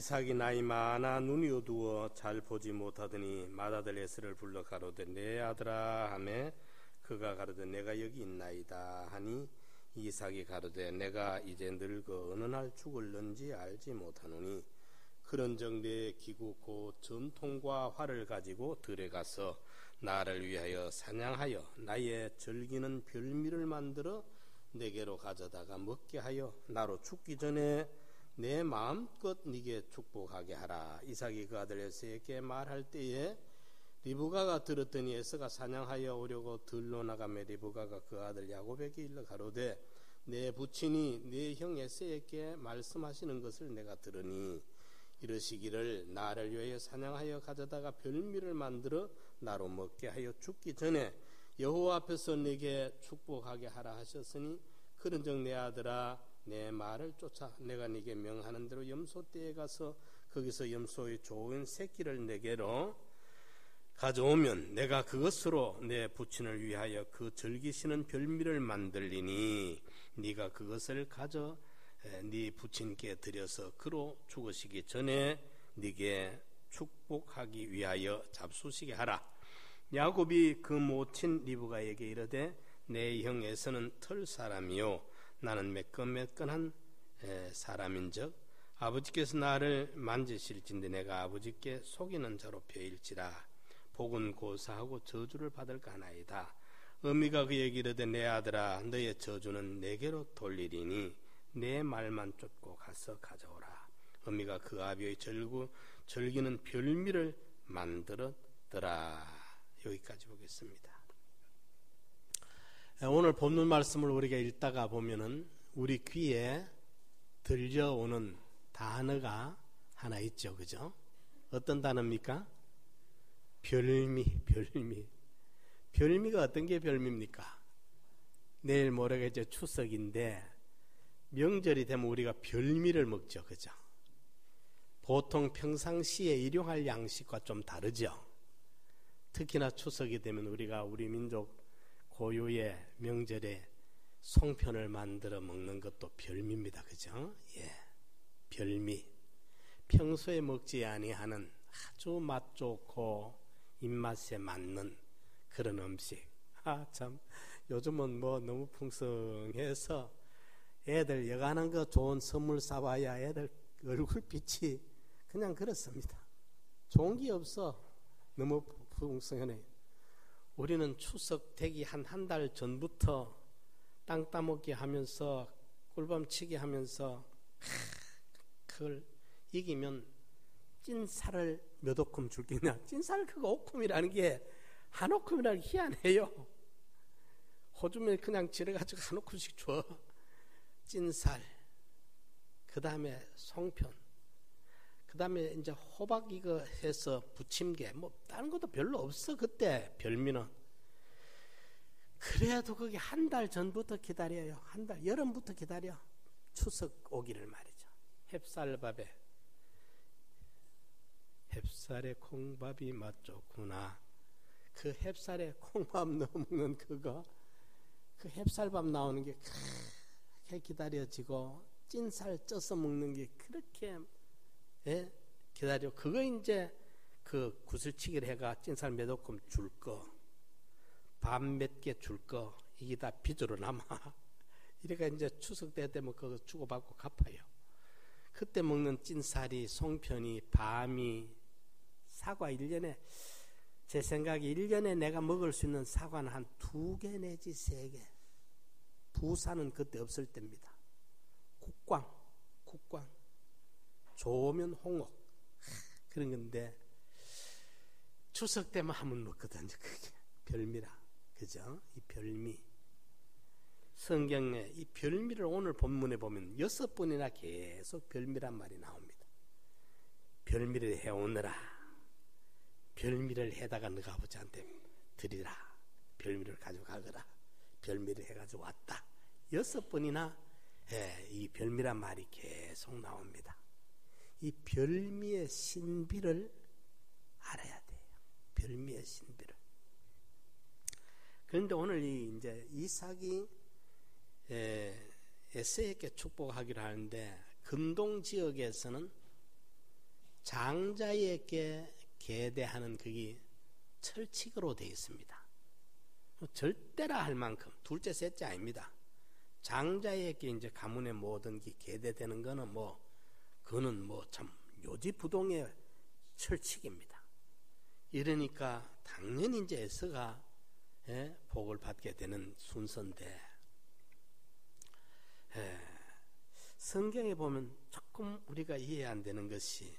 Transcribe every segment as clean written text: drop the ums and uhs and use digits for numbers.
이삭이 나이 많아 눈이 어두워 잘 보지 못하더니 맏아들 에서를 불러 가로되 내 아들아 하매 그가 가로되 내가 여기 있나이다 하니 이삭이 가로되 내가 이제 늙어 어느 날 죽을는지 알지 못하노니 그런즉 내 기구 곧 전통과 활을 가지고 들에 가서 나를 위하여 사냥하여 나의 절기는 별미를 만들어 내게로 가져다가 먹게 하여 나로 죽기 전에 내 마음껏 네게 축복하게 하라. 이삭이 그 아들 에서에게 말할 때에 리브가가 들었더니 에서가 사냥하여 오려고 들로 나가매 리브가가 그 아들 야곱에게 일러 가로되 내 부친이 내 형 에서에게 말씀하시는 것을 내가 들으니 이르시기를 나를 위하여 사냥하여 가져다가 별미를 만들어 나로 먹게 하여 죽기 전에 여호와 앞에서 네게 축복하게 하라 하셨으니 그런즉 내 아들아 내 말을 쫓아 내가 네게 명하는 대로 염소떼에 가서 거기서 염소의 좋은 새끼를 내게로 가져오면 내가 그것으로 내 부친을 위하여 그 즐기시는 별미를 만들리니 네가 그것을 가져 네 부친께 드려서 그로 죽으시기 전에 네게 축복하기 위하여 잡수시게 하라. 야곱이 그 모친 리브가에게 이르되 내 형 에서는 털 사람이요 나는 매끈매끈한 사람인즉 아버지께서 나를 만지실진데 내가 아버지께 속이는 자로 베일지라. 복은 고사하고 저주를 받을까 하나이다. 어미가 그에게 이르되 내 아들아 너의 저주는 내게로 돌리리니 내 말만 쫓고 가서 가져오라. 어미가 그 아비의 절기는 별미를 만들었더라. 여기까지 보겠습니다. 오늘 본문 말씀을 우리가 읽다가 보면은 우리 귀에 들려오는 단어가 하나 있죠. 그죠? 어떤 단어입니까? 별미. 별미가 어떤 게 별미입니까? 내일 모레가 이제 추석인데 명절이 되면 우리가 별미를 먹죠. 그죠? 보통 평상시에 일용할 양식과 좀 다르죠. 특히나 추석이 되면 우리가 우리 민족 고유의 명절에 송편을 만들어 먹는 것도 별미입니다. 그죠? 예. 별미. 평소에 먹지 아니하는 아주 맛 좋고 입맛에 맞는 그런 음식. 참 요즘은 뭐 너무 풍성해서 애들 여간한 거 좋은 선물 사와야 애들 얼굴빛이 그냥 그렇습니다. 좋은 게 없어. 너무 풍성하네. 우리는 추석 되기 한 달 전부터 땅 따먹기 하면서 꿀밤치기 하면서 그걸 이기면 찐살을 몇 오큼 줄겠냐. 찐살 그거 오큼이라는 게 한 오큼이라는 게 희한해요. 호주면 그냥 지려가지고 한 오큼씩 줘. 찐살, 그 다음에 송편, 그 다음에 이제 호박 이거 해서 부침개, 뭐 다른 것도 별로 없어. 그때 별미는. 그래도 거기 한 달 전부터 기다려요. 한 달, 여름부터 기다려. 추석 오기를 말이죠. 햅쌀밥에 햅쌀에 콩밥이 맛 좋구나. 그 햅쌀에 콩밥 넣어 먹는 그거, 그 햅쌀밥 나오는 게 그렇게 기다려지고 찐살 쪄서 먹는 게 그렇게 기다려. 그거 이제 그 구슬치기를 해가 찐살 몇 오금 줄 거, 밥 몇 개 줄 거, 이게 다 빚으로 남아. 이래가 이제 추석 때 되면 그거 주고받고 갚아요. 그때 먹는 찐살이, 송편이, 밤이, 사과 1년에, 제 생각에 1년에 내가 먹을 수 있는 사과는 한 2개 내지 3개. 부산은 그때 없을 때입니다. 국광. 좋으면 홍옥. 그런 건데, 추석 때만 하면 먹거든요. 그게 별미라. 그죠? 이 별미. 성경에 이 별미를 오늘 본문에 보면 6번이나 계속 별미란 말이 나옵니다. 별미를 해오느라. 별미를 해다가 너가 아버지한테 드리라. 별미를 가져가거라. 별미를 해가지고 왔다. 6번이나 이 별미란 말이 계속 나옵니다. 이 별미의 신비를 알아야 돼요. 별미의 신비를. 그런데 오늘 이제 이삭이 에서에게 축복하기로 하는데 근동 지역에서는 장자에게 계대하는 그게 철칙으로 되어 있습니다. 절대라 할 만큼 둘째 셋째 아닙니다. 장자에게 이제 가문의 모든 게 계대되는 거는 그거는 참 요지부동의 철칙입니다. 이러니까 당연히 이제 에서가 복을 받게 되는 순서인데, 성경에 보면 조금 우리가 이해 안 되는 것이,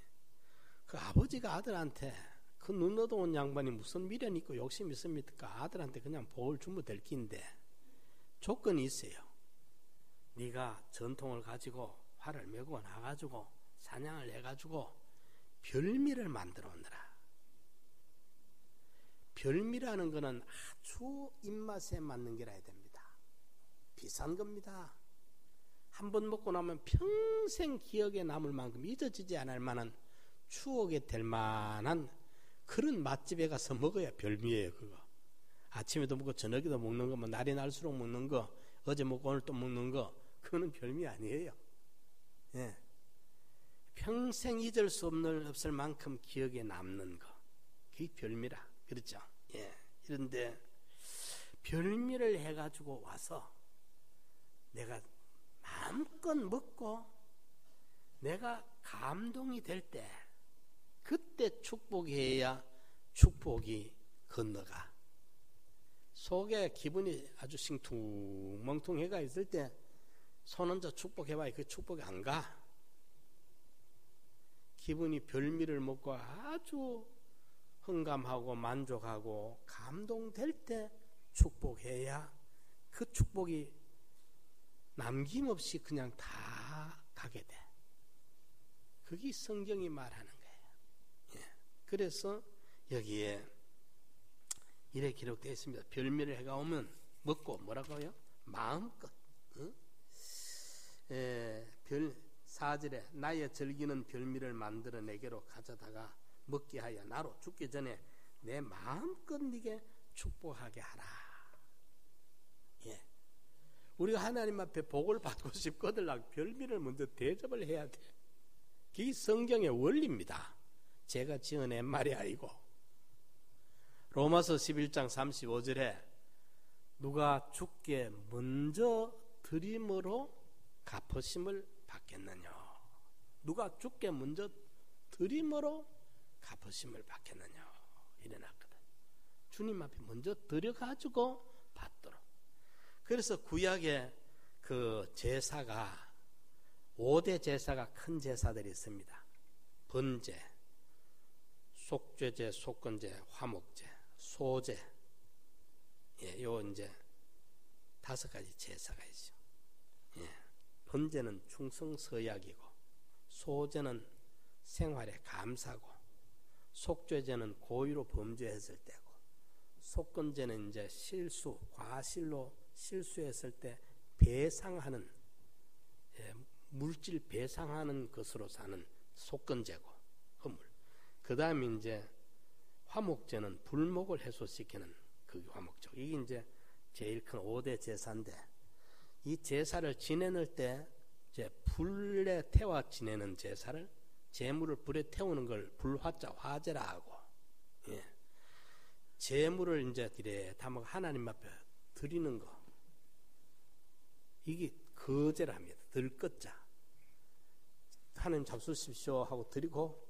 그 아버지가 아들한테 그 눈 어두운 양반이 무슨 미련 있고 욕심 있습니까? 아들한테 그냥 복을 주면 될 긴데 조건이 있어요. 네가 전통을 가지고 활을 메고 나가지고 사냥을 해가지고 별미를 만들어 오느라. 별미라는 거는 아주 입맛에 맞는 게라 해야 됩니다. 비싼 겁니다. 한번 먹고 나면 평생 기억에 남을 만큼 잊어지지 않을 만한, 추억이 될 만한 그런 맛집에 가서 먹어야 별미예요. 그거 아침에도 먹고 저녁에도 먹는 거, 날이 날수록 먹는 거, 어제 먹고 오늘 또 먹는 거, 그거는 별미 아니에요. 평생 잊을 수 없을 만큼 기억에 남는 거, 그게 별미라 그렇죠. 그런데 별미를 해가지고 와서 내가 마음껏 먹고 내가 감동이 될 때, 그때 축복해야 축복이 건너가. 속에 기분이 아주 싱퉁멍퉁해가 있을 때 손 얹어 축복해봐야 그 축복이 안 가. 기분이 별미를 먹고 아주 흥감하고 만족하고 감동될 때 축복해야 그 축복이 남김없이 그냥 다 가게 돼. 그게 성경이 말하는 거예요. 그래서 여기에 이래 기록되어 있습니다. 별미를 해가 오면 먹고 뭐라고요? 마음껏. 4절에 나의 즐기는 별미를 만들어 내게로 가져다가 먹게 하여 나로 죽기 전에 내 마음껏 네게 축복하게 하라. 우리가 하나님 앞에 복을 받고 싶거든 별미를 먼저 대접을 해야 돼. 그게 성경의 원리입니다. 제가 지어낸 말이 아니고. 로마서 11장 35절에 누가 주께 먼저 드림으로 갚으심을 받겠느냐. 누가 주께 먼저 드림으로 갚으심을 받겠느냐 이래놨거든. 주님 앞에 먼저 드려가지고 받도록. 그래서 구약에 그 제사가 5대 제사가 큰 제사들이 있습니다. 번제, 속죄제, 속건제, 화목제, 소제, 요 이제 5가지 제사가 있죠. 번제는 충성서약이고, 소제는 생활의 감사고, 속죄제는 고의로 범죄했을 때고, 속건제는 이제 과실로 실수했을 때 배상하는, 물질 배상하는 것으로 사는 속건제고, 헌물. 그 다음에 이제 화목제는 불목을 해소시키는 그 화목제. 이게 이제 제일 큰 5대 제사인데, 이 제사를 지내는 때 이제 불에 태워 지내는 제사를, 제물을 불에 태우는 걸 불화자 화제라 하고, 제물을 이제 담아 하나님 앞에 드리는 거, 이게 거제라 합니다. 들것자. 하나님 잡수십시오 하고 드리고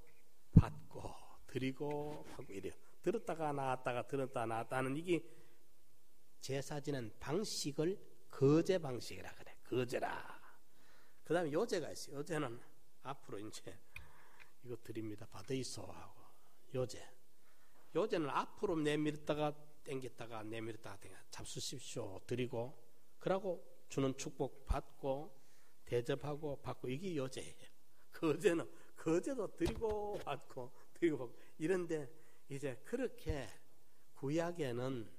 받고 드리고 하고 이래요. 들었다가 나왔다가 들었다가 나왔다 하는 이게 제사 지낸 방식을 거제 방식이라 그래. 거제라. 그 다음에 요제가 있어요. 요제는 앞으로 이제 이거 드립니다. 받으이소 하고 요제. 요제는 앞으로 내밀었다가 땡겼다가 내밀었다가 잡수십시오 드리고, 그러고 주는 축복 받고 대접하고 받고, 이게 요제예요. 거제는 거제도 드리고 받고 드리고 받고 이런데, 이제 그렇게 구약에는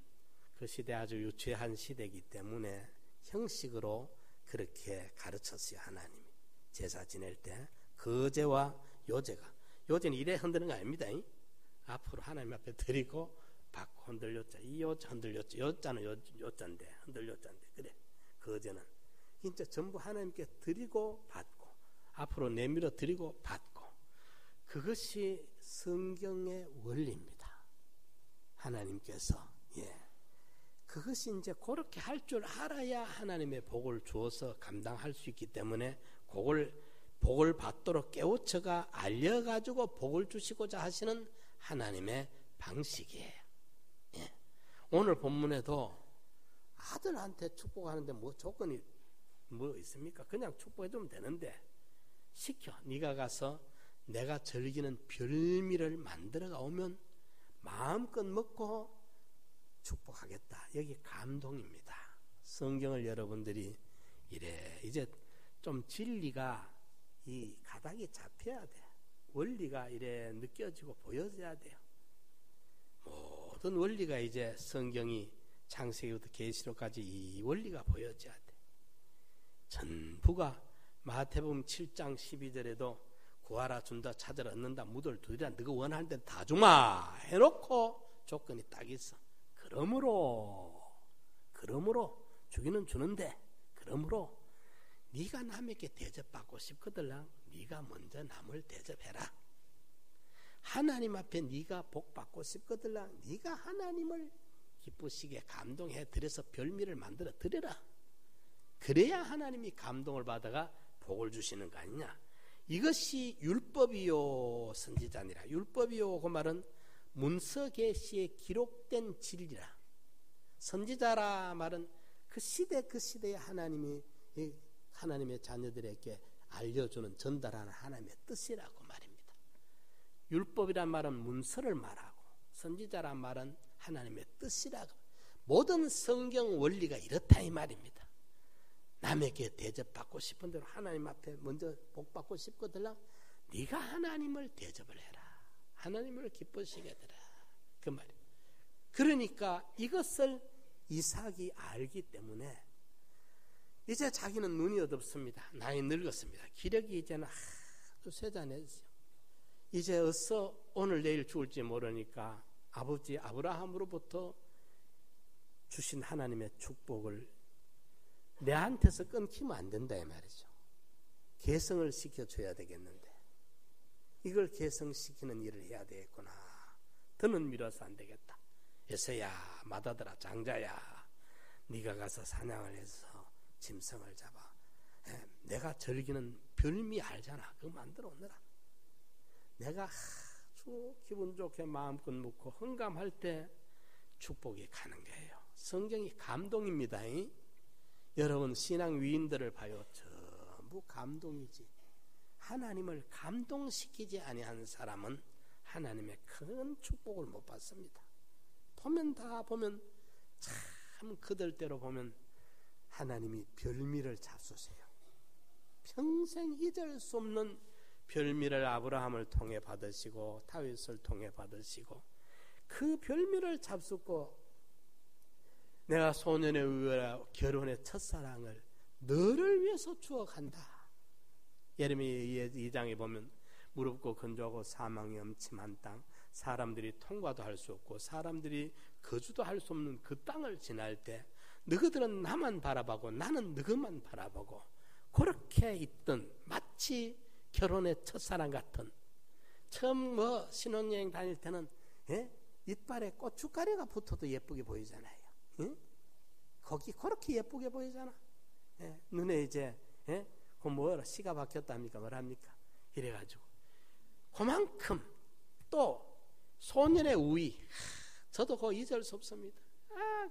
그 시대 아주 유치한 시대이기 때문에 형식으로 그렇게 가르쳤어요. 하나님이 제사 지낼 때 거제와 요제가, 요제는 이래 흔드는 거 아닙니다. 앞으로 하나님 앞에 드리고 받고 흔들렸자, 이 요자 흔들렸자, 요자는 요자인데 흔들렸자인데, 그래. 거제는 진짜 전부 하나님께 드리고 받고 앞으로 내밀어 드리고 받고, 그것이 성경의 원리입니다. 하나님께서 그것이 이제 그렇게 할 줄 알아야 하나님의 복을 주어서 감당할 수 있기 때문에 복을 받도록 깨우쳐가 알려가지고 복을 주시고자 하시는 하나님의 방식이에요. 오늘 본문에도 아들한테 축복하는데 뭐 조건이 뭐 있습니까? 그냥 축복해주면 되는데 시켜. 네가 가서 내가 즐기는 별미를 만들어가 오면 마음껏 먹고 축복하겠다. 여기 감동입니다. 성경을 여러분들이 이제 좀 진리가 이 가닥이 잡혀야 돼. 원리가 느껴지고 보여져야 돼요. 모든 원리가 이제 성경이 창세기부터 계시록까지 이 원리가 보여져야 돼. 전부가 마태복음 7장 12절에도 구하라 준다, 찾으라 얻는다, 묻을 두리라, 너가 원하는 데 다 주마 해놓고 조건이 딱 있어. 그러므로 주기는 주는데, 그러므로 네가 남에게 대접받고 싶거든 네가 먼저 남을 대접해라. 하나님 앞에 네가 복받고 싶거든 네가 하나님을 기쁘시게 감동해 드려서 별미를 만들어 드려라. 그래야 하나님이 감동을 받아가 복을 주시는 거 아니냐. 이것이 율법이요 선지자니라. 율법이요 그 말은 문서 계시에 기록된 진리라. 선지자라 말은 그 시대에 하나님의 자녀들에게 알려주는 전달하는 하나님의 뜻이라고 말입니다. 율법이란 말은 문서를 말하고 선지자란 말은 하나님의 뜻이라고. 모든 성경 원리가 이렇다 이 말입니다. 남에게 대접받고 싶은 대로 하나님 앞에 먼저 복받고 싶거든 네가 하나님을 대접을 해라. 하나님을 기쁘시게 해라. 그 말이에요. 그러니까 이것을 이삭이 알기 때문에 이제 자기는 눈이 어둡습니다. 나이 늙었습니다. 기력이 이제는 아주 쇠잔해졌어요. 이제 어서 오늘 내일 죽을지 모르니까 아버지 아브라함으로부터 주신 하나님의 축복을 내한테서 끊기면 안 된다 이 말이죠. 계승을 시켜줘야 되겠는데 이걸 계승시키는 일을 해야 되겠구나. 더는 미뤄서 안 되겠다. 에서야 맏아들아 장자야 네가 가서 사냥을 해서 짐승을 잡아 내가 즐기는 별미 알잖아. 그거 만들어 오너라. 내가 아주 기분 좋게 마음껏 묵고 흥감할 때 축복이 가는 거예요. 성경이 감동입니다. 여러분 신앙 위인들을 봐요. 전부 감동이지. 하나님을 감동시키지 아니한 사람은 하나님의 큰 축복을 못 받습니다. 보면 참 그들대로 보면 하나님이 별미를 잡수세요. 평생 잊을 수 없는 별미를 아브라함을 통해 받으시고 다윗을 통해 받으시고 그 별미를 잡수고 내가 소년에 의하여 결혼의 첫사랑을 너를 위해서 주어간다. 예레미야 2장에 보면 무겁고 건조하고 사망이 엄침한 땅, 사람들이 통과도 할 수 없고 사람들이 거주도 할 수 없는 그 땅을 지날 때 너희들은 나만 바라보고 나는 너희만 바라보고 그렇게 있던 마치 결혼의 첫사랑 같은. 처음 신혼여행 다닐 때는 이빨에 고춧가루가 붙어도 예쁘게 보이잖아요. 거기 그렇게 예쁘게 보이잖아. 눈에 이제 그 뭐라 시가 박혔답니까 뭐랍니까 이래가지고 그만큼 또 소년의 우위 저도 그거 잊을 수 없습니다.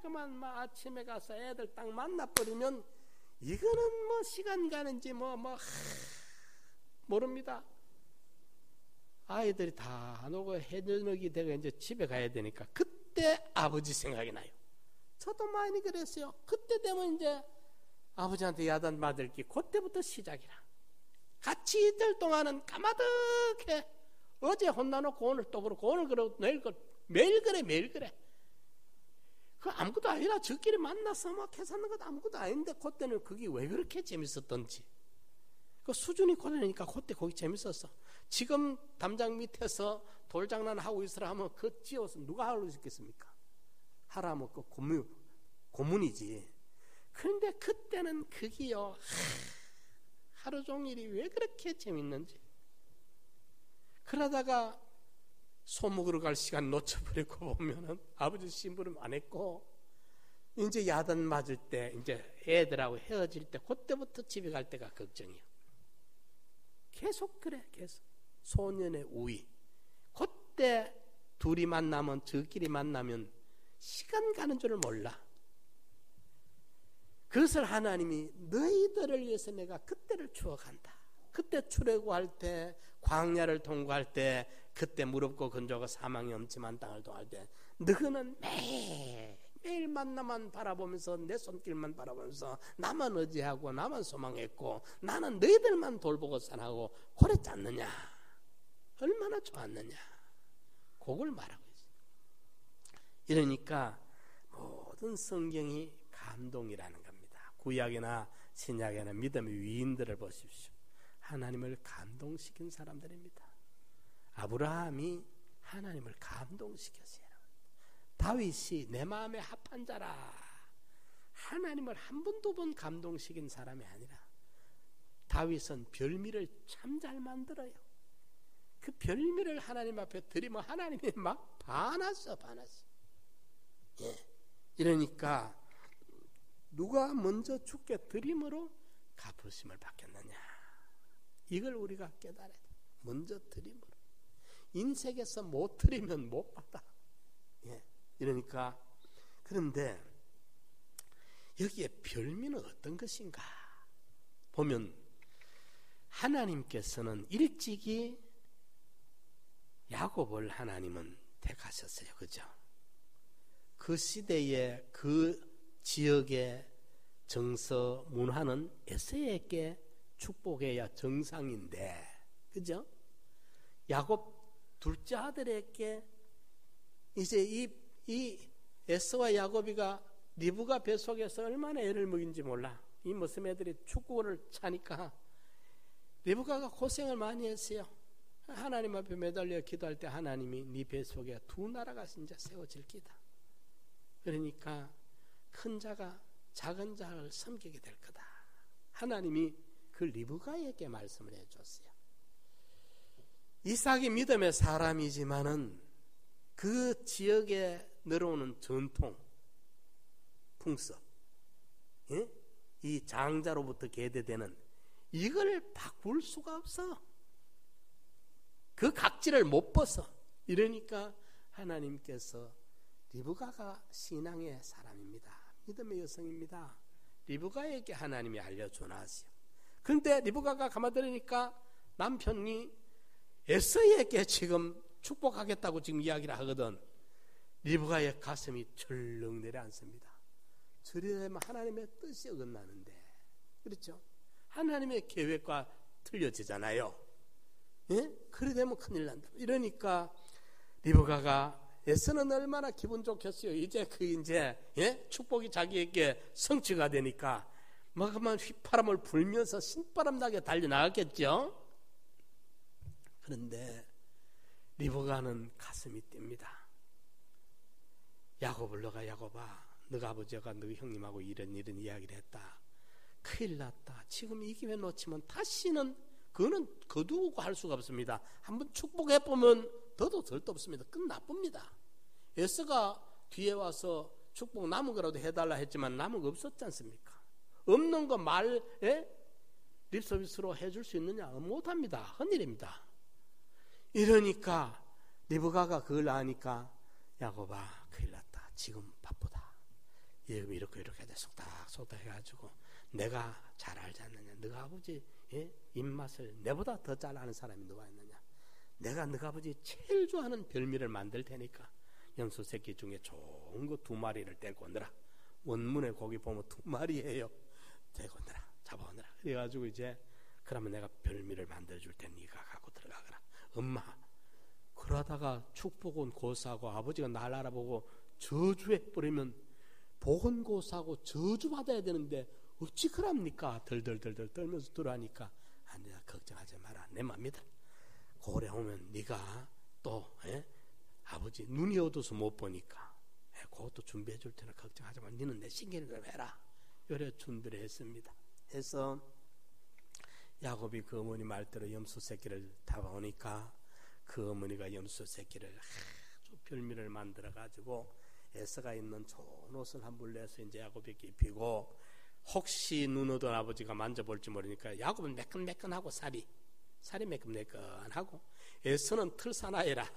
그만 아침에 가서 애들 딱 만나버리면 이거는 시간 가는지 모릅니다. 아이들이 다 안 오고 해저녁이 되고 이제 집에 가야 되니까 그때 아버지 생각이 나요. 저도 많이 그랬어요. 그때 되면 이제 아버지한테 야단 맞을 게 그때부터 시작이라. 같이 이틀 동안은 까마득해. 어제 혼나놓고 오늘 또 그렇고 오늘 그러고 내일 그러고 매일 그래. 그 아무것도 아니라 저끼리 만나서 계산하는 것도 아무것도 아닌데 그때는 그게 왜 그렇게 재밌었던지. 그 수준이 고르니까 그때 거기 재밌었어. 지금 담장 밑에서 돌장난 하고 있으라 하면 그 찌워서 누가 하러 있겠습니까? 하라면 그 고문이지. 그런데 그때는 그게요 하루 종일이 왜 그렇게 재밌는지. 그러다가 소 먹으러 갈 시간 놓쳐버리고 보면은 아버지 심부름 안 했고, 이제 야단 맞을 때, 이제 애들하고 헤어질 때, 그때부터 집에 갈 때가 걱정이야. 계속 그래, 계속. 소년의 우위. 그때 둘이 만나면, 저끼리 만나면 시간 가는 줄을 몰라. 그것을 하나님이 너희들을 위해서 내가 그때를 추억한다. 그때 출애굽할 때, 광야를 통과할 때, 그때 무릎 꿇고 건조하고 사망이 엄침한 땅을 통할 때, 너희는 매일 만나만 바라보면서, 내 손길만 바라보면서 나만 의지하고 나만 소망했고, 나는 너희들만 돌보고 살아고 그랬지 않느냐. 얼마나 좋았느냐. 그걸 말하고 있어요. 이러니까 모든 성경이 감동이라는 겁니다. 구약이나 신약이나 믿음의 위인들을 보십시오. 하나님을 감동시킨 사람들입니다. 아브라함이 하나님을 감동시켰어요. 다윗이 내 마음에 합한 자라. 하나님을 한 번, 두 번 감동시킨 사람이 아니라, 다윗은 별미를 참 잘 만들어요. 그 별미를 하나님 앞에 드리면 하나님이 막 반했어. 예. 이러니까 누가 먼저 주께 드림으로 갚으심을 받겠느냐. 이걸 우리가 깨달아야 돼. 먼저 드림으로. 인생에서 못 드리면 못 받아. 예. 이러니까, 그런데 여기에 별미는 어떤 것인가 보면, 하나님께서는 일찍이 야곱을 하나님은 택하셨어요. 그죠? 그 시대에 그 지역의 정서 문화는 에서에게 축복해야 정상인데, 그죠? 야곱 둘째 아들에게 이제 이 에서와 야곱이가 리브가 뱃속에서 얼마나 애를 먹인지 몰라. 이 무슨 애들이 축구를 차니까 리브가가 고생을 많이 했어요. 하나님 앞에 매달려 기도할 때 하나님이 네 뱃속에 두 나라가 진짜 세워질 기다. 그러니까 큰 자가 작은 자를 섬기게 될 거다. 하나님이 그 리브가에게 말씀을 해줬어요. 이삭이 믿음의 사람이지만은 그 지역에 늘어오는 전통, 풍습, 예? 이 장자로부터 계대되는 이걸 바꿀 수가 없어. 그 각질을 못 벗어. 이러니까 하나님께서 리브가가 신앙의 사람입니다. 믿음의 여성입니다. 리브가에게 하나님이 알려줘놨어요. 그런데 리브가가 가만들으니까 남편이 에서에게 지금 축복하겠다고 지금 이야기를 하거든. 리브가의 가슴이 철렁 내려앉습니다. 저래야만 하나님의 뜻이 어긋나는데, 그렇죠? 하나님의 계획과 틀려지잖아요. 예? 그래 되면 큰일 난다. 이러니까 리브가가, 에서는 얼마나 기분 좋겠어요. 이제 예? 축복이 자기에게 성취가 되니까 막만 휘파람을 불면서 신바람 나게 달려나갔겠죠. 그런데 리브가는 가슴이 뜁니다. 야곱을, 너가 야곱아, 너가 아버지가 너희 형님하고 이런 이야기를 했다. 큰일 났다. 지금 이 기회 놓치면 다시는, 그거는 거두고 할 수가 없습니다. 한번 축복해보면 더도 덜도 없습니다. 끝나쁩니다. 에서가 뒤에 와서 축복 남은 거라도 해달라 했지만 남은 거 없었지 않습니까? 없는 거 말에 립서비스로 해줄 수 있느냐? 못합니다. 헌일입니다. 이러니까 리브가가 그걸 아니까, 야곱아 큰일 났다. 지금 바쁘다. 이렇게 해서 속닥 해가지고, 내가 잘 알지 않느냐? 너가 아버지 입맛을 내보다 더 잘 아는 사람이 누가 있느냐? 내가 너가 아버지 제일 좋아하는 별미를 만들 테니까 염소 새끼 중에 좋은 거 2마리를 데리고 오너라. 원문에 거기 보면 2마리예요. 데리고 오너라. 잡아오너라. 그래가지고 이제, 그러면 내가 별미를 만들어줄 테니 네가 갖고 들어가거라. 엄마, 그러다가 축복은 고사하고 아버지가 날 알아보고 저주해 버리면 복은고사하고 저주받아야 되는데 어찌 그럽니까? 덜덜덜 떨면서 들어가니까, 아니야, 걱정하지 마라. 내 맘이다. 고래 오면 네가 또 아버지 눈이 어두워서 못 보니까 그것도 준비해 줄 테니까 걱정하지 마. 너는 내 신기를 좀 해라. 이래 준비를 했습니다. 해서 야곱이 그 어머니 말대로 염소 새끼를 잡아오니까 그 어머니가 염소 새끼를 아주 별미를 만들어 가지고 에서가 있는 좋은 옷을 한 벌 내서 이제 야곱에게 입히고, 혹시 눈 오던 아버지가 만져볼지 모르니까 야곱은 매끈매끈하고 살이 매끈매끈하고, 에서는 털사나이라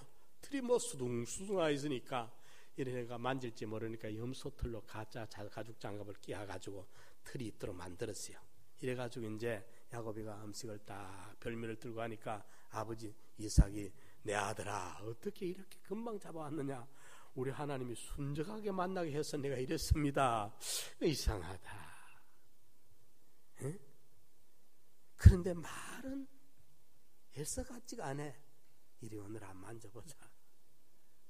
털이 뭐 수둥수둥 있으니까 이래가 만질지 모르니까 염소 털로 가짜 가죽 장갑을 끼워가지고 털이 있도록 만들었어요. 이래가지고 이제 야곱이가 음식을 딱 별미를 들고 하니까 아버지 이삭이, 내 아들아 어떻게 이렇게 금방 잡아왔느냐, 우리 하나님이 순적하게 만나게 해서 내가 이랬습니다. 이상하다. 에? 그런데 말은 에서 같지가 않아. 이리 오느라 만져보자.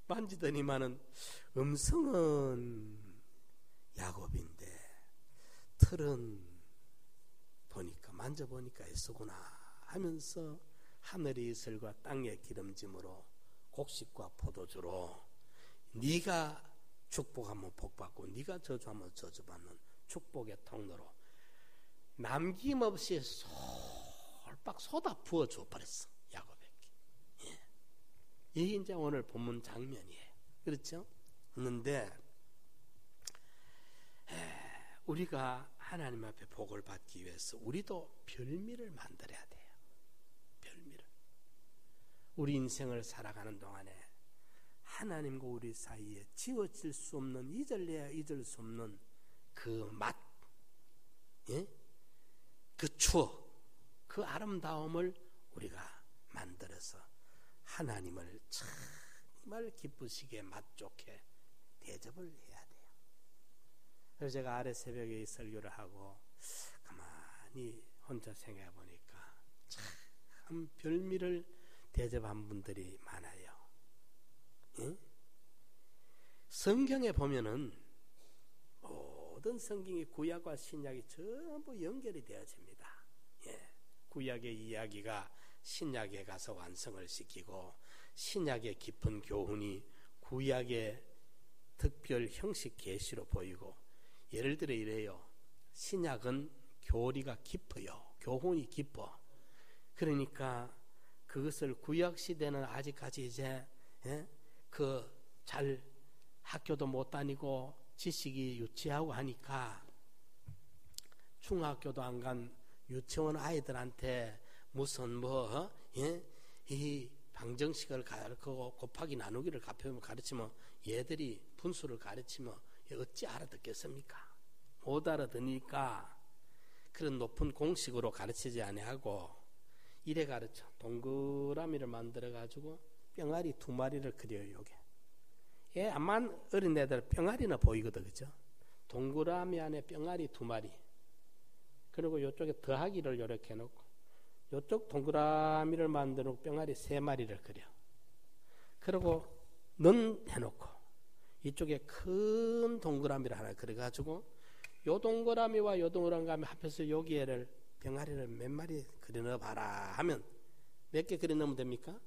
만지더니만은 음성은 야곱인데 털은 보니까, 만져보니까 에서구나 하면서 하늘의 이슬과 땅의 기름짐으로 곡식과 포도주로 네가 축복하면 복받고 네가 저주하면 저주받는 축복의 통로로 남김없이 솔박 쏟아 부어줘 버렸어, 야곱에게. 예. 이게 이제 오늘 본문 장면이에요. 그렇죠? 그런데 우리가 하나님 앞에 복을 받기 위해서 우리도 별미를 만들어야 돼요. 별미를. 우리 인생을 살아가는 동안에 하나님과 우리 사이에 지워질 수 없는, 잊을래야 잊을 수 없는 그 맛, 예? 그 추억, 그 아름다움을 우리가 만들어서 하나님을 정말 기쁘시게 맛좋게 대접을 해야 돼요. 그래서 제가 아래 새벽에 설교를 하고 가만히 혼자 생각해 보니까 참 별미를 대접한 분들이 많아요. 예? 성경에 보면은 모든 성경이 구약과 신약이 전부 연결이 되어집니다. 예. 구약의 이야기가 신약에 가서 완성을 시키고, 신약의 깊은 교훈이 구약의 특별 형식 계시로 보이고, 예를 들어 이래요. 신약은 교리가 깊어요. 교훈이 깊어. 그러니까 그것을 구약 시대는 아직까지 이제 잘 학교도 못 다니고 지식이 유치하고 하니까 중학교도 안 간 유치원 아이들한테 무슨 이 방정식을 가르치고 곱하기 나누기를 가르치면 얘들이 분수를 가르치면 어찌 알아듣겠습니까? 못 알아듣으니까 그런 높은 공식으로 가르치지 아니하고 이래 가르쳐. 동그라미를 만들어 가지고 뿅아리 2마리를 그려요. 요게. 예, 암만 어린애들 뿅아리는 보이거든, 그죠? 동그라미 안에 뿅아리 2마리. 그리고 이쪽에 더하기를 이렇게 해놓고, 이쪽 동그라미를 만들어 놓고 뿅아리 3마리를 그려. 그리고 넌 해놓고, 이쪽에 큰 동그라미를 하나 그려가지고, 요 동그라미와 요 동그라미 합해서 여기에를 병아리를 몇 마리 그려 넣어봐라 하면 몇 개 그려 넣으면 됩니까?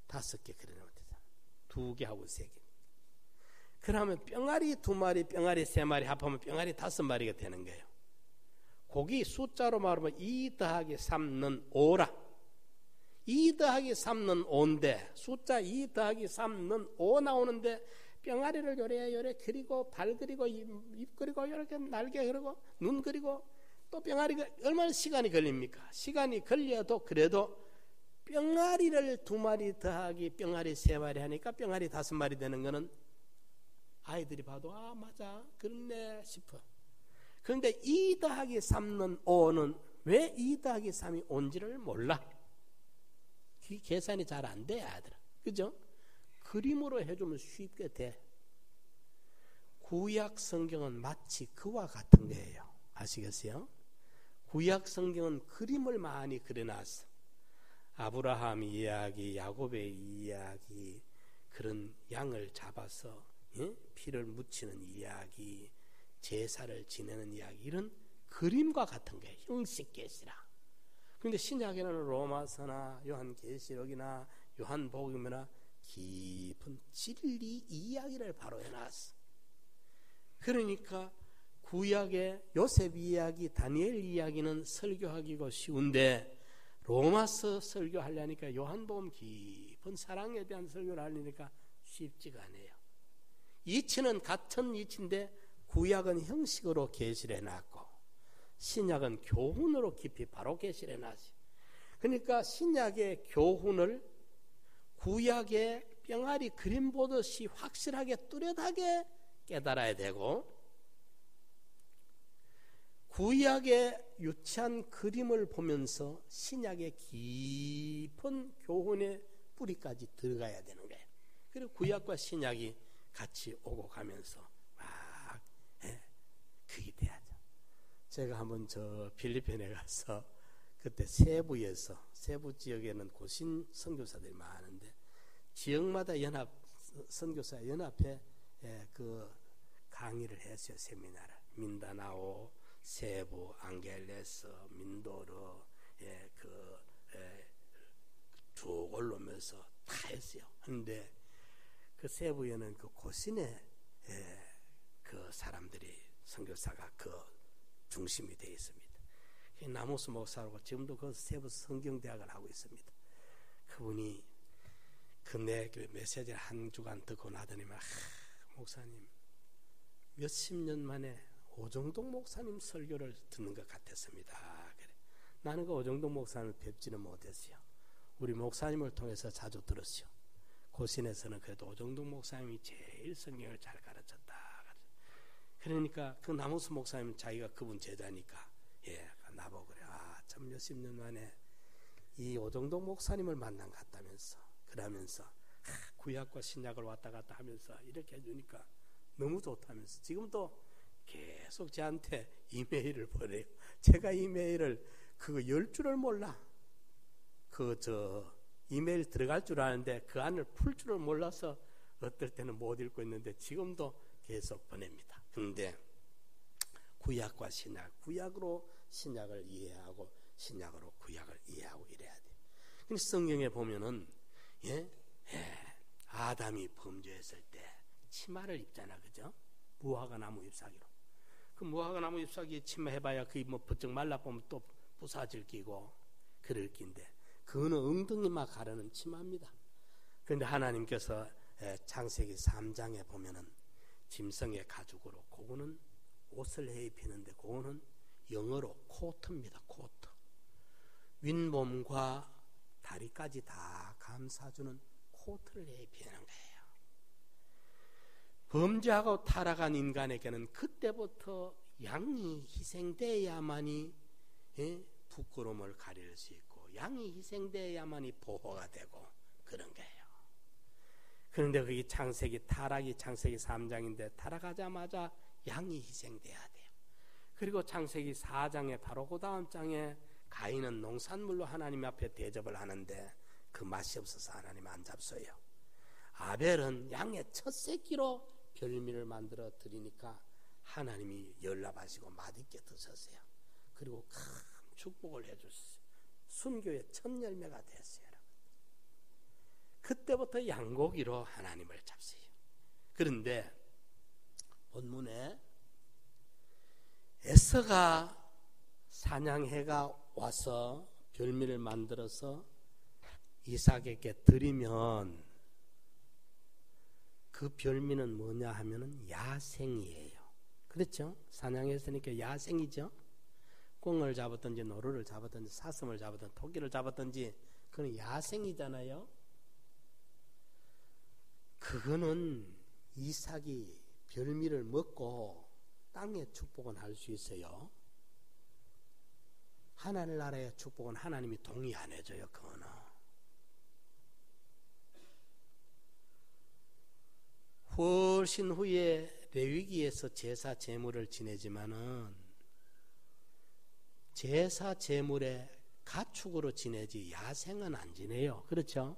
5개 그려 넣으면 되잖아. 2개 하고 3개. 그러면 병아리 2마리, 병아리 3마리 합하면 병아리 5마리가 되는 거예요. 거기 숫자로 말하면 2 더하기 3는 5라. 2 더하기 3는 5인데 숫자 2 더하기 3는 5 나오는데 병아리를 요래 그리고 발 그리고 입 그리고 이렇게 날개 그리고 눈 그리고 또 병아리가 얼마나 시간이 걸립니까? 시간이 걸려도 그래도 병아리를 2마리 더하기 병아리 3마리 하니까 병아리 5마리 되는 거는 아이들이 봐도 아 맞아 그렇네 싶어. 그런데 2 더하기 3는 5는 왜 2 더하기 3이 5인지를 몰라. 계산이 잘 안 돼 아들아. 그죠? 그림으로 해주면 쉽게 돼. 구약 성경은 마치 그와 같은 거예요. 아시겠어요? 구약 성경은 그림을 많이 그려놨어. 아브라함 이야기, 야곱의 이야기, 그런 양을 잡아서 피를 묻히는 이야기, 제사를 지내는 이야기, 이런 그림과 같은 거예요. 형식계시라. 그런데 신약에는 로마서나 요한계시록이나 요한복음이나 깊은 진리 이야기를 바로 해놨어. 그러니까 구약의 요셉 이야기, 다니엘 이야기는 설교하기가 쉬운데 로마서 설교하려니까 요한복음 깊은 사랑에 대한 설교를 하려니까 쉽지가 않아요. 이치는 같은 이치인데 구약은 형식으로 계시를 해놨고 신약은 교훈으로 깊이 바로 계시를 해놨어요. 그러니까 신약의 교훈을 구약의 병아리 그림 보듯이 확실하게 뚜렷하게 깨달아야 되고, 구약의 유치한 그림을 보면서 신약의 깊은 교훈의 뿌리까지 들어가야 되는 거예요. 그리고 구약과 신약이 같이 오고 가면서 막 그게 돼야죠. 제가 한번 저 필리핀에 가서 그때 세부 지역에는 고신 선교사들이 많은데 지역마다 선교사 연합회 그 강의를 했어요. 세미나를. 민다나오, 세부, 앙겔레스, 민도르 쭉 올라오면서 다 했어요. 그런데 그 세부에는 그 고신의 그 사람들이 선교사가 그 중심이 되어 있습니다. 나무스 목사라고 지금도 그 세부 성경대학을 하고 있습니다. 그분이 내 메시지를 한 주간 듣고 나더니만 목사님 몇십 년 만에 오정동 목사님 설교를 듣는 것 같았습니다. 그래. 나는 그 오정동 목사님을 뵙지는 못했어요. 우리 목사님을 통해서 자주 들었어요. 고신에서는 그래도 오정동 목사님이 제일 성경을 잘 가르쳤다. 그러니까 그 나무스 목사님은 자기가 그분 제자니까 나보고 그래. 참 몇십 년 만에 이 오정동 목사님을 만난 것 같다면서 그러면서 구약과 신약을 왔다 갔다 하면서 이렇게 해주니까 너무 좋다면서 지금도 계속 저한테 이메일을 보내요. 제가 이메일을 그거 10줄을 몰라. 이메일 들어갈 줄 아는데 그 안을 풀 줄을 몰라서 어떨 때는 못 읽고 있는데 지금도 계속 보냅니다. 그런데 구약과 신약, 구약으로 신약을 이해하고 신약으로 구약을 이해하고 이래야 돼요. 근데 성경에 보면은 아담이 범죄했을 때 치마를 입잖아, 그죠? 무화과 나무 잎사귀로. 그 무화과 나무 잎사귀 치마 해봐야 그게 뭐 부쩍 말라보면 또 부사질 끼고 그럴 끼인데 그거는 엉덩이만 가르는 치마입니다. 그런데 하나님께서 창세기 3장에 보면은 짐승의 가죽으로 그거는 옷을 해 입히는데 그거는 영어로 코트입니다. 코트. 윗몸과 다리까지 다 감싸주는 코트를 해 입히는 거예요. 범죄하고 타락한 인간에게는 그때부터 양이 희생되어야만이 부끄러움을 가릴 수 있고 양이 희생되어야만이 보호가 되고 그런 거예요. 그런데 그게 타락이 창세기 3장인데 타락하자마자 양이 희생돼야 돼요. 그리고 창세기 4장에 바로 그 다음 장에 가인은 농산물로 하나님 앞에 대접을 하는데 그 맛이 없어서 하나님 안 잡숴요. 아벨은 양의 첫 새끼로 별미를 만들어 드리니까 하나님이 열납하시고 맛있게 드셨어요. 그리고 큰 축복을 해주셨어요. 순교의 첫 열매가 됐어요. 그때부터 양고기로 하나님을 잡으세요. 그런데 본문에 에서가 사냥해가 와서 별미를 만들어서 이삭에게 드리면 그 별미는 뭐냐 하면은 야생이에요. 그렇죠? 사냥했으니까 야생이죠. 꿩을 잡았든지 노루를 잡았든지 사슴을 잡았든지 토끼를 잡았든지 그건 야생이잖아요. 그거는 이삭이 별미를 먹고 땅의 축복은 할 수 있어요. 하늘나라의 축복은 하나님이 동의 안 해줘요. 그거는. 훨씬 후에 레위기에서 제사 제물을 지내지만은 제사 제물에 가축으로 지내지 야생은 안 지내요. 그렇죠?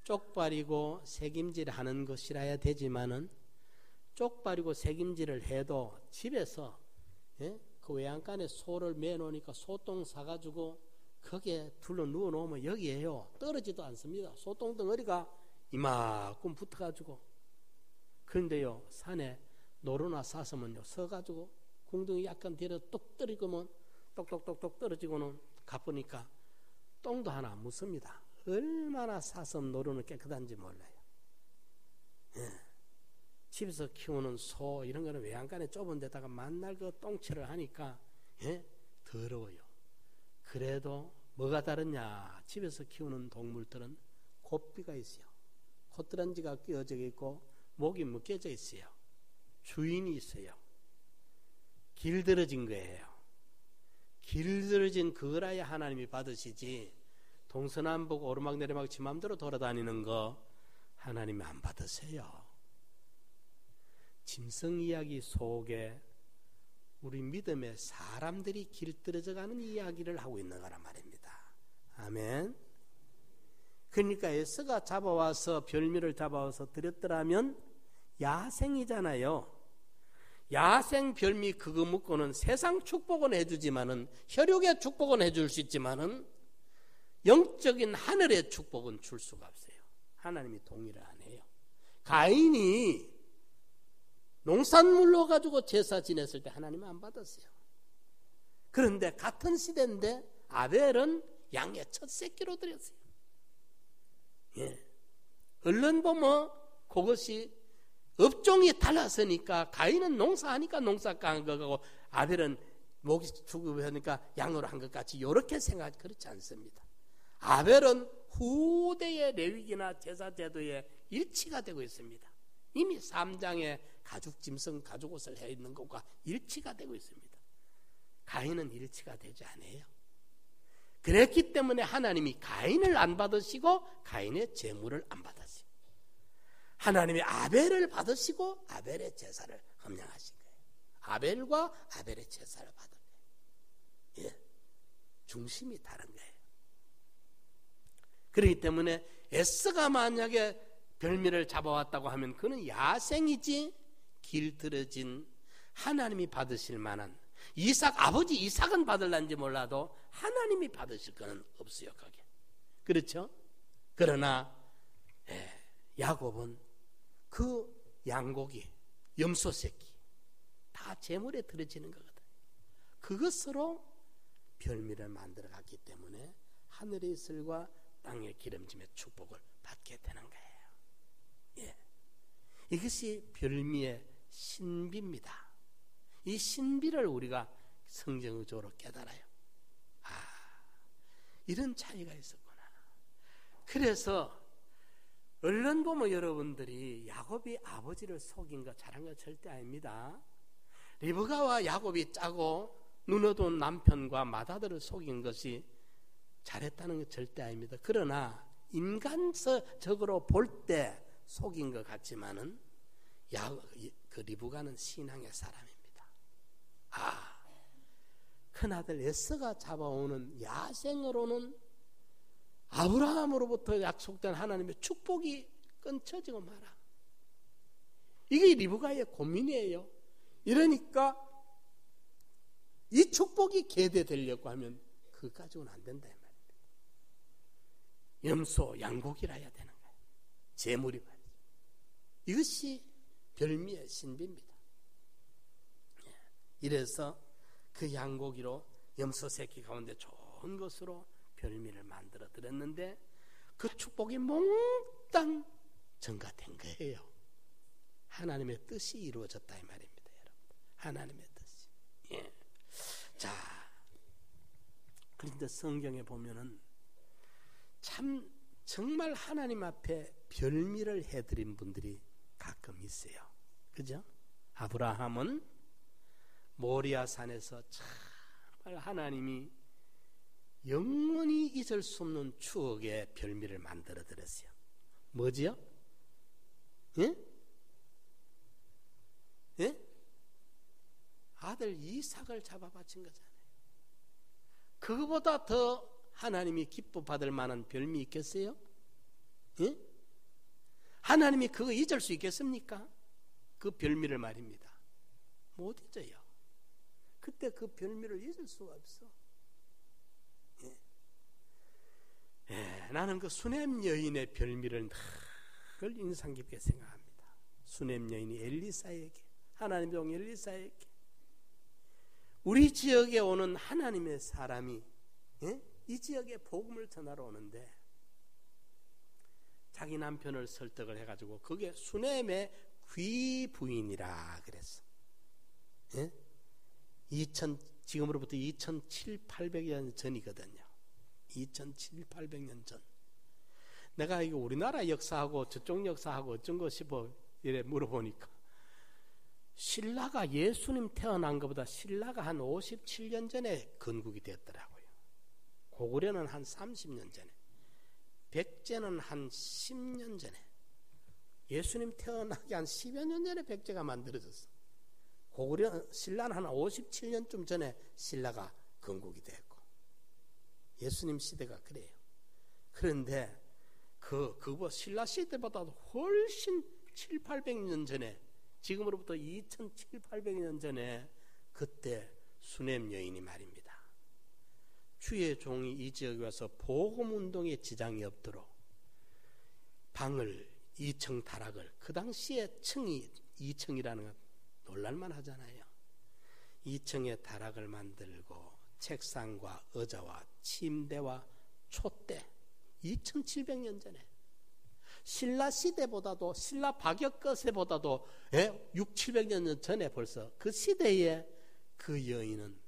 쪽발이고 색임질하는 것이라야 되지만은 쪽발이고 색임질을 해도 집에서 그 외양간에 소를 매놓으니까 소똥 사가지고 거기에 둘러 누워놓으면 여기에요. 떨어지도 않습니다. 소똥 덩어리가 이만큼 붙어가지고. 그런데요 산에 노루나 사슴은요 서가지고 궁둥이 약간 뒤로 똑 떨어지면 똑똑똑똑 떨어지고는 가쁘니까 똥도 하나 안 묻습니다. 얼마나 사슴 노루는 깨끗한지 몰라요. 예. 집에서 키우는 소 이런 거는 외양간에 좁은 데다가 만날 그 똥칠을 하니까 예? 더러워요. 그래도 뭐가 다르냐? 집에서 키우는 동물들은 곱비가 있어요. 콧드란지가 끼어져 있고 목이 묶여져 있어요. 주인이 있어요. 길들여진 거예요. 길들여진 그거라야 하나님이 받으시지, 동서남북 오르막내리막 지 맘대로 돌아다니는 거 하나님이 안 받으세요. 짐승 이야기 속에 우리 믿음의 사람들이 길들여져가는 이야기를 하고 있는 거란 말입니다. 아멘. 그러니까 에서가 잡아와서 별미를 잡아와서 드렸더라면 야생이잖아요. 야생 별미 그거 먹고는 세상 축복은 해주지만은, 혈육의 축복은 해줄 수 있지만은 영적인 하늘의 축복은 줄 수가 없어요. 하나님이 동의를 안 해요. 가인이 농산물로 가지고 제사 지냈을 때 하나님은 안 받았어요. 그런데 같은 시대인데 아벨은 양의 첫 새끼로 드렸어요. 예. 얼른 보면 그것이 업종이 달랐으니까, 가인은 농사하니까 농사 깐 거고 아벨은 목이 죽으니까 양으로 한 것 같이 이렇게 생각하지, 그렇지 않습니다. 아벨은 후대의 레위기나 제사 제도에 일치가 되고 있습니다. 이미 3장의 가죽 짐승 가죽 옷을 해 있는 것과 일치가 되고 있습니다. 가인은 일치가 되지 않아요. 그랬기 때문에 하나님이 가인을 안 받으시고 가인의 제물을 안 받았어요. 하나님이 아벨을 받으시고 아벨의 제사를 헌명하신 거예요. 아벨과 아벨의 제사를 받은 거예요. 예. 중심이 다른 거예요. 그렇기 때문에 에스가 만약에 별미를 잡아왔다고 하면 그는 야생이지, 길들여진 하나님이 받으실 만한, 아버지 이삭은 받을란지 몰라도 하나님이 받으실 거는 없어요, 거기에. 그렇죠? 그러나 야곱은 그 양고기, 염소 새끼 다 제물에 드려지는 거거든요. 그것으로 별미를 만들어 갔기 때문에 하늘의 이슬과 땅의 기름짐의 축복을 받게 되는 거예요. 예. 이것이 별미의 신비입니다. 이 신비를 우리가 성경적으로 깨달아요. 이런 차이가 있었구나. 그래서 얼른 보면 여러분들이 야곱이 아버지를 속인 거 잘한 거 절대 아닙니다. 리브가와 야곱이 짜고 눈어둔 남편과 맏아들을 속인 것이 잘했다는 건 절대 아닙니다. 그러나 인간적으로 볼 때 속인 것 같지만은 그 리브가는 신앙의 사람입니다. 큰아들 에서가 잡아오는 야생으로는 아브라함으로부터 약속된 하나님의 축복이 끊쳐지고 말아. 이게 리브가의 고민이에요. 이러니까 이 축복이 계대되려고 하면 그거 가지고는 안 된다 이 말입니다. 염소, 양고기라 해야 되는 거예요. 제물이 말이죠. 이것이 별미의 신비입니다. 이래서 그 양고기로 염소 새끼 가운데 좋은 것으로 별미를 만들어 드렸는데 그 축복이 몽땅 전가된 거예요. 하나님의 뜻이 이루어졌다 이 말입니다, 여러분. 하나님의 뜻이. 예. 자, 그런데 성경에 보면은 참 정말 하나님 앞에 별미를 해드린 분들이 가끔 있어요. 그죠? 아브라함은 모리아 산에서 정말 하나님이 영원히 잊을 수 없는 추억의 별미를 만들어 드렸어요. 뭐지요? 예? 예? 아들 이삭을 잡아 바친 거잖아요. 그거보다 더 하나님이 기뻐 받을 만한 별미 있겠어요? 예? 하나님이 그거 잊을 수 있겠습니까? 그 별미를 말입니다. 못 잊어요. 그때 그 별미를 잊을 수가 없어. 나는 그 수넴 여인의 별미를 늘 인상 깊게 생각합니다. 수넴 여인이 엘리사에게, 하나님 종 엘리사에게, 우리 지역에 오는 하나님의 사람이 이 지역에 복음을 전하러 오는데 자기 남편을 설득을 해가지고 그게 수넴의 귀부인이라 그랬어. 예? 지금으로부터 2700~800년 전이거든요. 2700~800년 전. 내가 이거 우리나라 역사하고 저쪽 역사하고 어쩐 거 싶어 이래 물어보니까 신라가 예수님 태어난 것보다 신라가 한 57년 전에 건국이 됐더라고요. 고구려는 한 30년 전에, 백제는 한 10년 전에, 예수님 태어나기 한 10여 년 전에 백제가 만들어졌어. 신라는 한 57년쯤 전에 신라가 건국이 됐고, 예수님 시대가 그래요. 그런데 신라 시대보다도 훨씬 700~800년 전에, 지금으로부터 2700~800년 전에 그때 수넴 여인이 말입니다. 주의 종이 이 지역에 와서 복음운동에 지장이 없도록 방을 2층 다락을, 그 당시에 층이 2층이라는 건 놀랄만 하잖아요. 2층에 다락을 만들고 책상과 의자와 침대와 촛대, 2700년 전에 신라 시대보다도, 신라 박역거세보다도 600~700년 전에 벌써 그 시대에 그 여인은,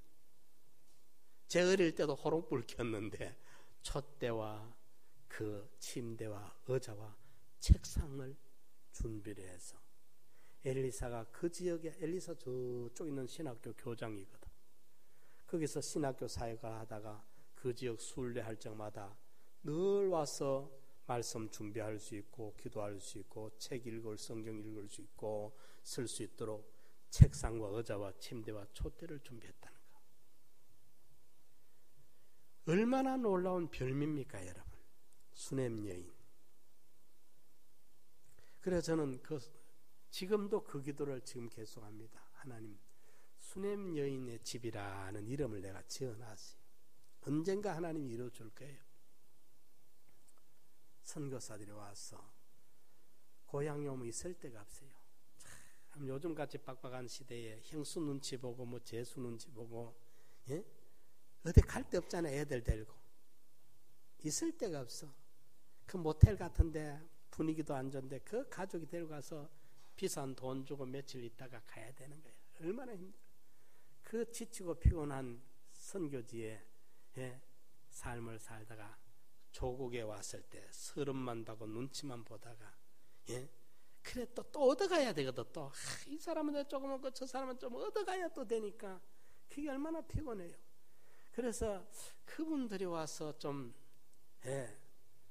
제 어릴 때도 호롱불 켰는데 촛대와 그 침대와 의자와 책상을 준비를 해서, 엘리사가 그 지역에, 엘리사 저쪽 있는 신학교 교장이거든. 거기서 신학교 사회가 하다가 그 지역 순례할 적마다 늘 와서 말씀 준비할 수 있고, 기도할 수 있고, 책 읽을, 성경 읽을 수 있고, 쓸 수 있도록 책상과 의자와 침대와 촛대를 준비했다는 거. 얼마나 놀라운 별미입니까, 여러분? 수넴 여인. 그래서 저는 지금도 그 기도를 지금 계속합니다. 하나님, 수넴 여인의 집이라는 이름을 내가 지어놨어요. 언젠가 하나님이 이루어줄 거예요. 선교사들이 와서 고향에 오면 있을 데가 없어요. 참 요즘같이 빡빡한 시대에 형수 눈치 보고 뭐 재수 눈치 보고, 예? 어디 갈 데 없잖아요. 애들 데리고 있을 데가 없어. 그 모텔 같은데 분위기도 안 좋은데 그 가족이 데리고 가서 비싼 돈 주고 며칠 있다가 가야 되는 거예요. 얼마나 힘들어. 그 지치고 피곤한 선교지에 삶을 살다가 조국에 왔을 때 서름만 타고 눈치만 보다가, 그래 또 얻어가야 되거든. 또 이 사람은 조금 얻고 저 사람은 좀 얻어가야 또 되니까 그게 얼마나 피곤해요. 그래서 그분들이 와서 좀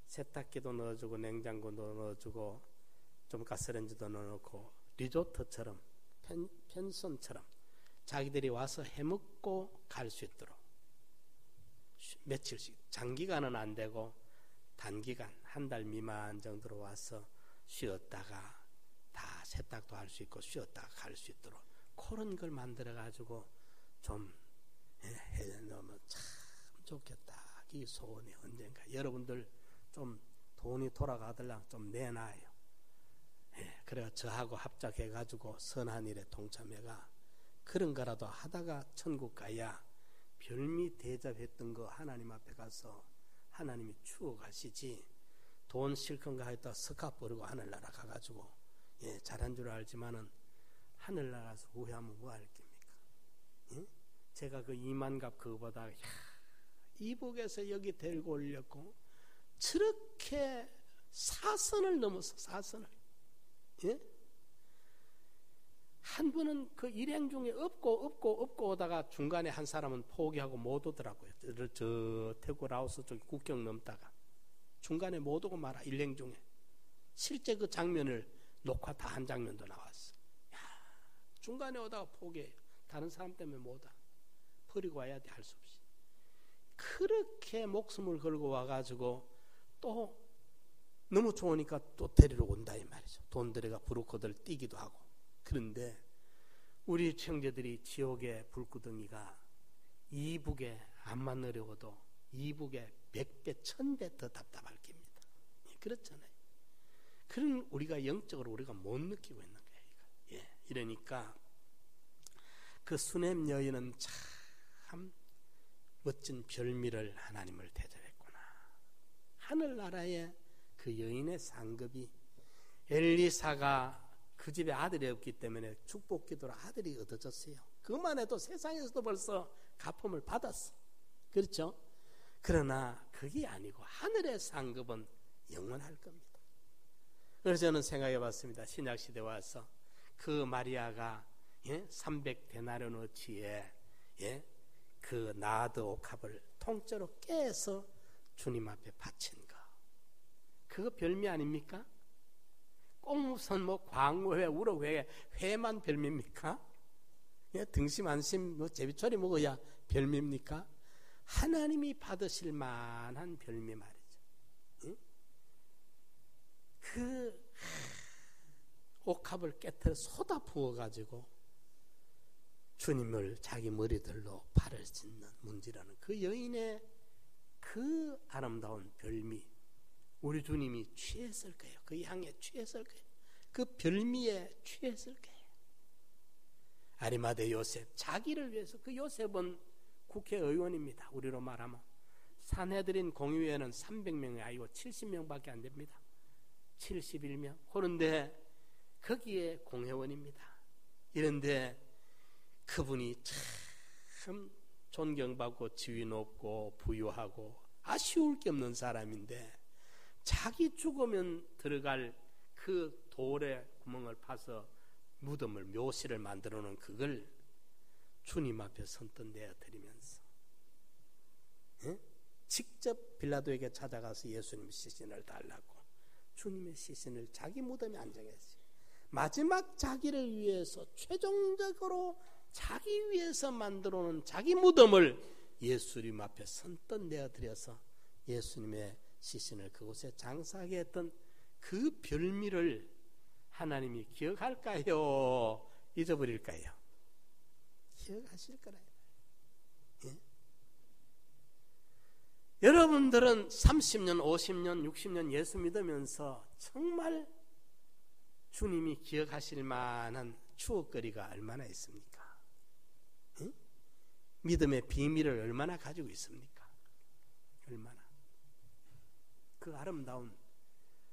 세탁기도 넣어주고 냉장고도 넣어주고 좀 가스레인지도 넣어놓고 리조트처럼 펜션처럼 자기들이 와서 해먹고 갈 수 있도록 며칠씩, 장기간은 안 되고 단기간 한 달 미만 정도로 와서 쉬었다가 다 세탁도 할 수 있고 쉬었다가 갈 수 있도록 그런 걸 만들어 가지고 좀 해놓으면 참 좋겠다. 이 소원이 언젠가 여러분들 좀 돈이 돌아가들랑 좀 내놔요. 그래가 저하고 합작해 가지고 선한 일에 동참해가 그런 거라도 하다가 천국 가야 별미 대접했던 거 하나님 앞에 가서 하나님이 추억하시지, 돈 실컷 가했다 석합 버리고 하늘나라 가가지고 잘한 줄 알지만은 하늘나라에서 후회하면 뭐 할 겁니까? 제가 그 이만갑 그거보다 이북에서 여기 데리고 올렸고 저렇게 사선을 넘어서 사선을, 한 분은 그 일행 중에 없고 오다가 중간에 한 사람은 포기하고 못 오더라고요. 저 태국 라오스 쪽 국경 넘다가 중간에 못 오고 말아. 일행 중에 실제 그 장면을 녹화 다 한 장면도 나왔어. 중간에 오다가 포기해요. 다른 사람 때문에 못 와. 버리고 와야 돼. 할 수 없이. 그렇게 목숨을 걸고 와가지고 또 너무 좋으니까 또 데리러 온다 이 말이죠. 돈 들여가 브로커들 뛰기도 하고. 그런데 우리 형제들이 지옥의 불구덩이가 이북에 암만 내려오도 이북에 100배 1000배 더 답답할 겁니다. 그렇잖아요. 그런 우리가 영적으로 우리가 못 느끼고 있는 거예요. 이러니까 그 수넴 여인은 참 멋진 별미를 하나님을 대접했구나. 하늘나라의 그 여인의 상급이 엘리사가 그 집에 아들이 없기 때문에 축복기도로 아들이 얻어졌어요. 그것만 해도 세상에서도 벌써 가품을 받았어. 그렇죠? 그러나 그게 아니고 하늘의 상급은 영원할 겁니다. 그래서 저는 생각해 봤습니다. 신약시대 와서 그 마리아가 300데나리온어치의 그 나드 옥합을 통째로 깨서 주님 앞에 바친 거. 그거 별미 아닙니까? 꼭 무슨 광어회, 우럭회, 회만 별미입니까? 등심, 안심, 제비초리 먹어야 별미입니까? 하나님이 받으실 만한 별미 말이죠. 그 옥합을 깨뜨려 쏟아 부어가지고 주님을 자기 머리들로 발을 짚는 문지라는 그 여인의 그 아름다운 별미, 우리 주님이 취했을 거예요. 그 향에 취했을 거예요. 그 별미에 취했을 거예요. 아리마대 요셉, 자기를 위해서. 그 요셉은 국회의원입니다. 우리로 말하면 산헤드린 공의회는 300명이 아니고 70명밖에 안 됩니다. 71명. 그런데 거기에 공회원입니다. 이런데 그분이 참 존경받고 지위 높고 부유하고 아쉬울 게 없는 사람인데 자기 죽으면 들어갈 그 돌에 구멍을 파서 무덤을, 묘실을 만들어 놓은 그걸 주님 앞에 손뜻 내어드리면서 직접 빌라도에게 찾아가서 예수님 시신을 달라고 주님의 시신을 자기 무덤에 안정했어요. 마지막 자기를 위해서 최종적으로 자기 위해서 만들어 놓은 자기 무덤을 예수님 앞에 손뜻 내어드려서 예수님의 시신을 그곳에 장사하게 했던 그 별미를 하나님이 기억할까요? 잊어버릴까요? 기억하실 거라요. 여러분들은 30년, 50년, 60년 예수 믿으면서 정말 주님이 기억하실 만한 추억거리가 얼마나 있습니까? 믿음의 비밀을 얼마나 가지고 있습니까? 얼마나? 그 아름다운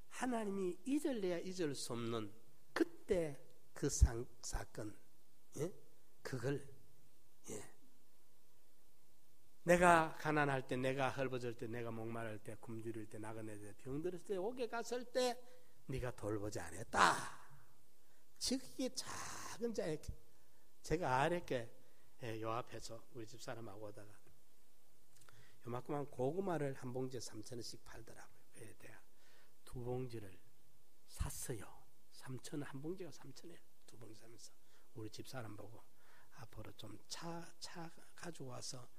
하나님이 잊을래야 잊을 수 없는 그때 그 사건, 그걸 내가 가난할 때, 내가 헐벗을 때, 내가 목마를 때, 굶주릴 때, 나그네 때, 병들었을 때, 옥에 갔을 때 네가 돌보지 않았다. 지극히 작은 자에게 제가 아랫게 요 앞에서 우리 집사람하고 오다가 요만큼한 고구마를 한 봉지에 3,000원씩 팔더라고요. 그에 대한 두 봉지를 샀어요. 3,000원, 한 봉지가 3,000원이에요. 두 봉지 사면서 우리 집사람 보고 앞으로 좀 차 가지고 와서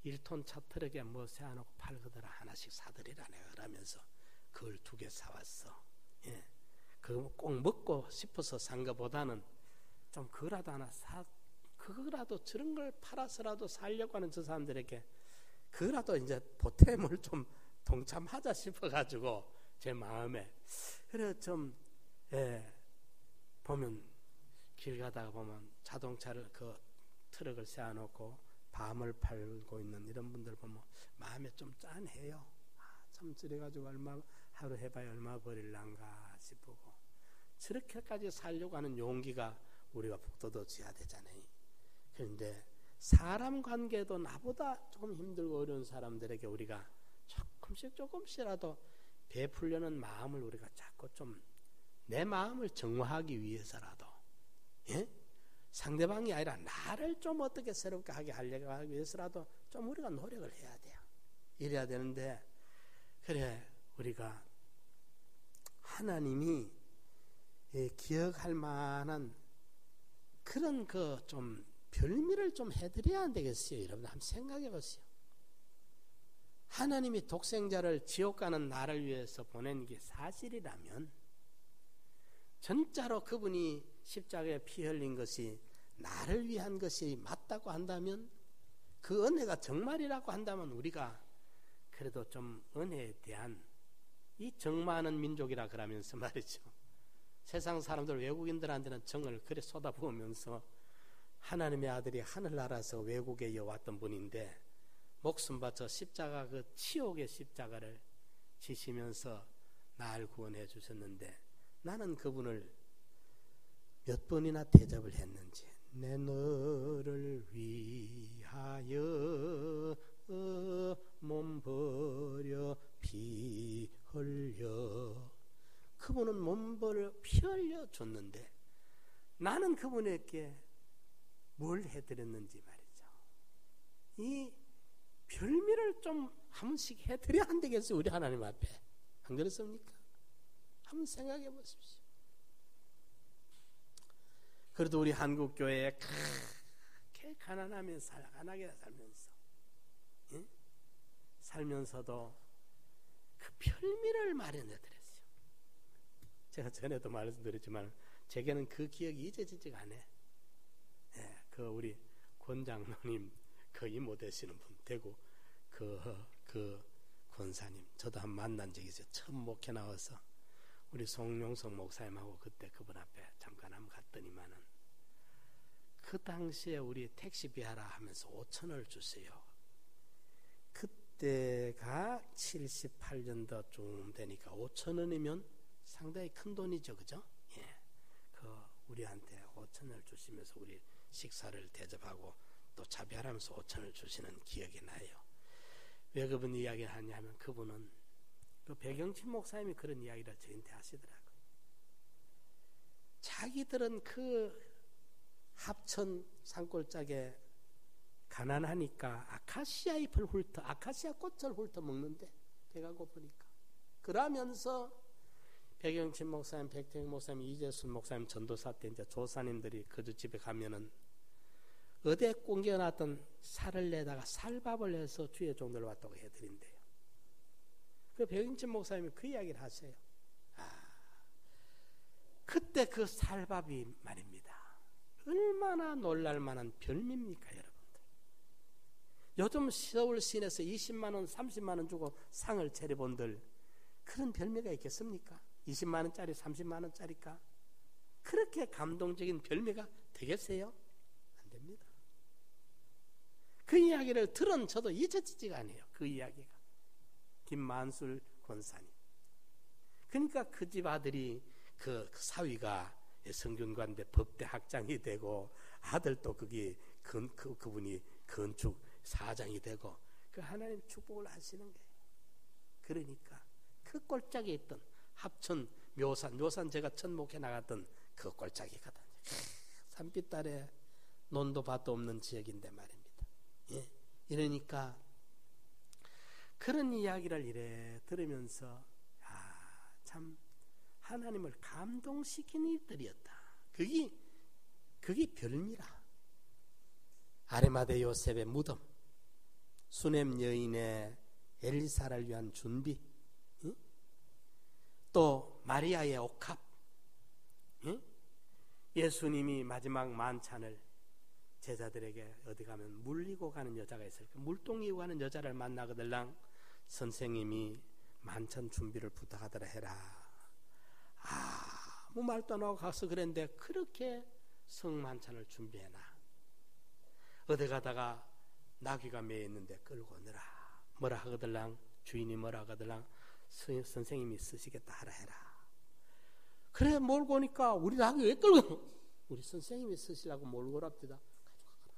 1톤 차 트럭에 뭐 세워놓고 팔거더라. 하나씩 사드리라 내가 그러면서 그걸 2개 사왔어. 그거 꼭 먹고 싶어서 산 것보다는 좀 그거라도 하나 그거라도 저런 걸 팔아서라도 살려고 하는 저 사람들에게 그거라도 이제 보탬을 좀 동참하자 싶어가지고 제 마음에 그래 좀 보면 길 가다가 보면 자동차를 그 트럭을 세워놓고 밤을 팔고 있는 이런 분들 보면 마음에 좀 짠해요. 참 저래가지고 얼마 하루 해봐야 얼마 버릴란가 싶고 저렇게까지 살려고 하는 용기가 우리가 북돋워져야 되잖아요. 그런데 사람 관계도 나보다 조금 힘들고 어려운 사람들에게 우리가 조금씩이라도 베풀려는 마음을 우리가 자꾸 좀 내 마음을 정화하기 위해서라도 상대방이 아니라 나를 좀 어떻게 새롭게 하려고 하기 위해서라도 좀 우리가 노력을 해야 돼요. 이래야 되는데 그래 우리가 하나님이 기억할 만한 그런 그 좀 별미를 좀 해드려야 안 되겠어요? 여러분 한번 생각해 보세요. 하나님이 독생자를 지옥 가는 나를 위해서 보낸 게 사실이라면 진짜로 그분이 십자가에 피 흘린 것이 나를 위한 것이 맞다고 한다면 그 은혜가 정말이라고 한다면 우리가 그래도 좀 은혜에 대한 이 정많은 민족이라 그러면서 말이죠. 세상 사람들 외국인들한테는 정을 그래 쏟아부으면서 하나님의 아들이 하늘나라에서 외국에 왔던 분인데 목숨 바쳐 십자가 그 치욕의 십자가를 지시면서 날 구원해 주셨는데 나는 그분을 몇 번이나 대접을 했는지 내 너를 위하여 몸 버려 피 흘려 그분은 몸 버려 피 흘려 줬는데 나는 그분에게 뭘 해드렸는지 말이죠. 이 별미를 좀 한 번씩 해드려야 안 되겠어요? 우리 하나님 앞에. 안 그렇습니까? 한번 생각해 보십시오. 그래도 우리 한국교회에 그렇게 가난하게 살면서 살면서도 그 별미를 마련해 드렸어요. 제가 전에도 말씀드렸지만 제게는 그 기억이 잊어지지가 않아요. 그 우리 권장로님 그 이모 되시는 분 되고 그 권사님 저도 한 만난 적이 있어요. 처음 목회 나와서 우리 송용석 목사님하고 그때 그분 앞에 잠깐 한번 갔더니만은 그 당시에 우리 택시비 하라 하면서 5,000원을 주세요. 그때가 78년도 좀 되니까 5,000원이면 상당히 큰 돈이죠, 그죠? 예, 우리한테 5,000원을 주시면서 우리 식사를 대접하고 또 자비하라면서 5,000원을 주시는 기억이 나요. 왜 그분 이야기를 하냐면 그분은 그 배경진 목사님이 그런 이야기를 저한테 하시더라고요. 자기들은 그 합천 산골짜기에 가난하니까 아카시아 잎을 아카시아 꽃을 훑어 먹는데 배가 고프니까 그러면서 배경진 목사님, 백태영 목사님, 이재순 목사님 전도사 때 이제 조사님들이 그 집에 가면은 어디에 꽁겨놨던 살을 내다가 살밥을 해서 주의 종들을 왔다고 해드린대요. 그 배경진 목사님이 그 이야기를 하세요. 그때 그 살밥이 말입니다. 얼마나 놀랄만한 별미입니까, 여러분들? 요즘 서울 시내에서 20만 원, 30만 원 주고 상을 차려본들 그런 별미가 있겠습니까? 20만 원짜리, 30만 원짜리가 그렇게 감동적인 별미가 되겠어요? 안 됩니다. 그 이야기를 들은 저도 잊어지지가 않아요. 그 이야기가. 김만술 권사님. 그러니까 그 집 아들이 그 사위가 성균관대 법대 학장이 되고 아들도 그분이 건축 사장이 되고 그 하나님 축복을 하시는 거예요. 그러니까 그 꼴짝에 있던 합천 묘산 제가 첫 목회 나갔던 그 꼴짝이거든요. 산빛 아래 논도 밭도 없는 지역인데 말입니다. 예. 이러니까 그런 이야기를 이래 들으면서 참 하나님을 감동시킨 일들이었다. 그게 별미라. 아레마대 요셉의 무덤, 수넴 여인의 엘리사를 위한 준비, 또 마리아의 옥합, 예수님이 마지막 만찬을 제자들에게 어디 가면 물리고 가는 여자가 있을 거예요. 물동이고 가는 여자를 만나거들랑 선생님이 만찬 준비를 부탁하더라 해라. 아무 말도 안 하고 가서 그랬는데 그렇게 성만찬을 준비해놔. 어디 가다가 나귀가 매여 있는데 끌고 오느라 뭐라 하거들랑 주인이 뭐라 하거들랑 선생님이 쓰시겠다 하라 해라. 그래 몰고 오니까 우리 나귀 왜 끌고 우리 선생님이 쓰시라고 몰고 오랍니다. 가져가라.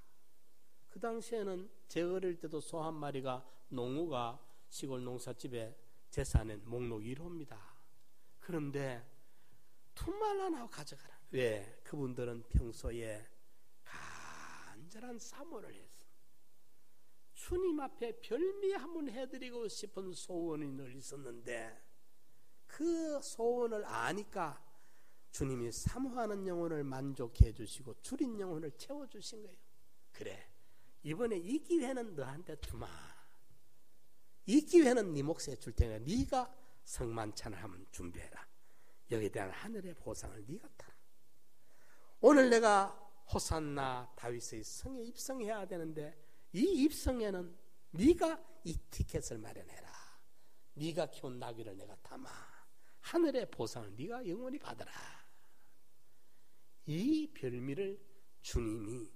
그 당시에는 제 어릴 때도 소 한 마리가 농우가 시골 농사집에 재산은 목록 1호입니다. 그런데 퉁말 안 하고 가져가라. 왜? 그분들은 평소에 간절한 사모를 했어. 주님 앞에 별미 한번 해드리고 싶은 소원이 늘 있었는데 그 소원을 아니까 주님이 사모하는 영혼을 만족해 주시고 줄인 영혼을 채워주신 거예요. 그래, 이번에 이 기회는 너한테 주마. 이 기회는 네 몫에 줄 테니까 네가 성만찬을 한번 준비해라. 여기에 대한 하늘의 보상을 네가 타라. 오늘 내가 호산나 다윗의 성에 입성해야 되는데 이 입성에는 네가 이 티켓을 마련해라. 네가 키운 나귀를 내가 담아 하늘의 보상을 네가 영원히 받아라. 이 별미를 주님이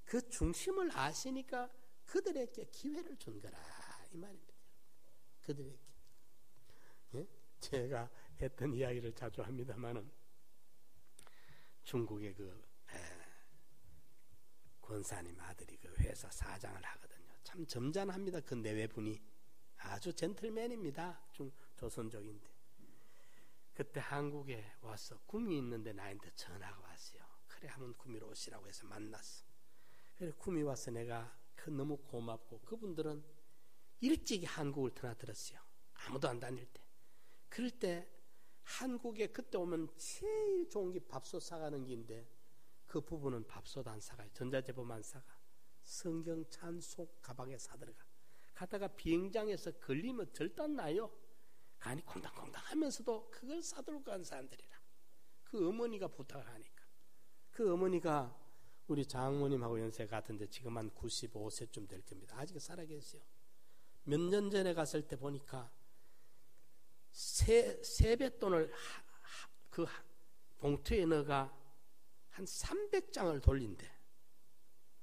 그 중심을 아시니까 그들에게 기회를 준 거라 이 말입니다. 그들에게. 예? 제가 했던 이야기를 자주 합니다만은 중국의 권사님 아들이 그 회사 사장을 하거든요. 참 점잖합니다. 그 내외분이 아주 젠틀맨입니다. 조선족인데 그때 한국에 와서 구미 있는데 나한테 전화가 왔어요. 그래 하면 구미로 오시라고 해서 만났어. 그래 구미 와서 내가 너무 고맙고 그분들은 일찍이 한국을 드나들었어요. 아무도 안 다닐 때. 그럴 때 한국에 그때 오면 제일 좋은 게 밥솥 사가는 길인데 그 부부는 밥솥 안 사가요. 전자제품만 사가. 성경 찬송 가방에 사들어가. 가다가 비행장에서 걸리면 절단 나요. 간이 콩당콩당 하면서도 그걸 사들고 간 사람들이라. 그 어머니가 부탁을 하니까. 그 어머니가 우리 장모님하고 연세 같은데 지금 한 95세쯤 될 겁니다. 아직 살아계세요. 몇 년 전에 갔을 때 보니까 세뱃돈을 그 봉투에 넣어가 한 300장을 돌린대.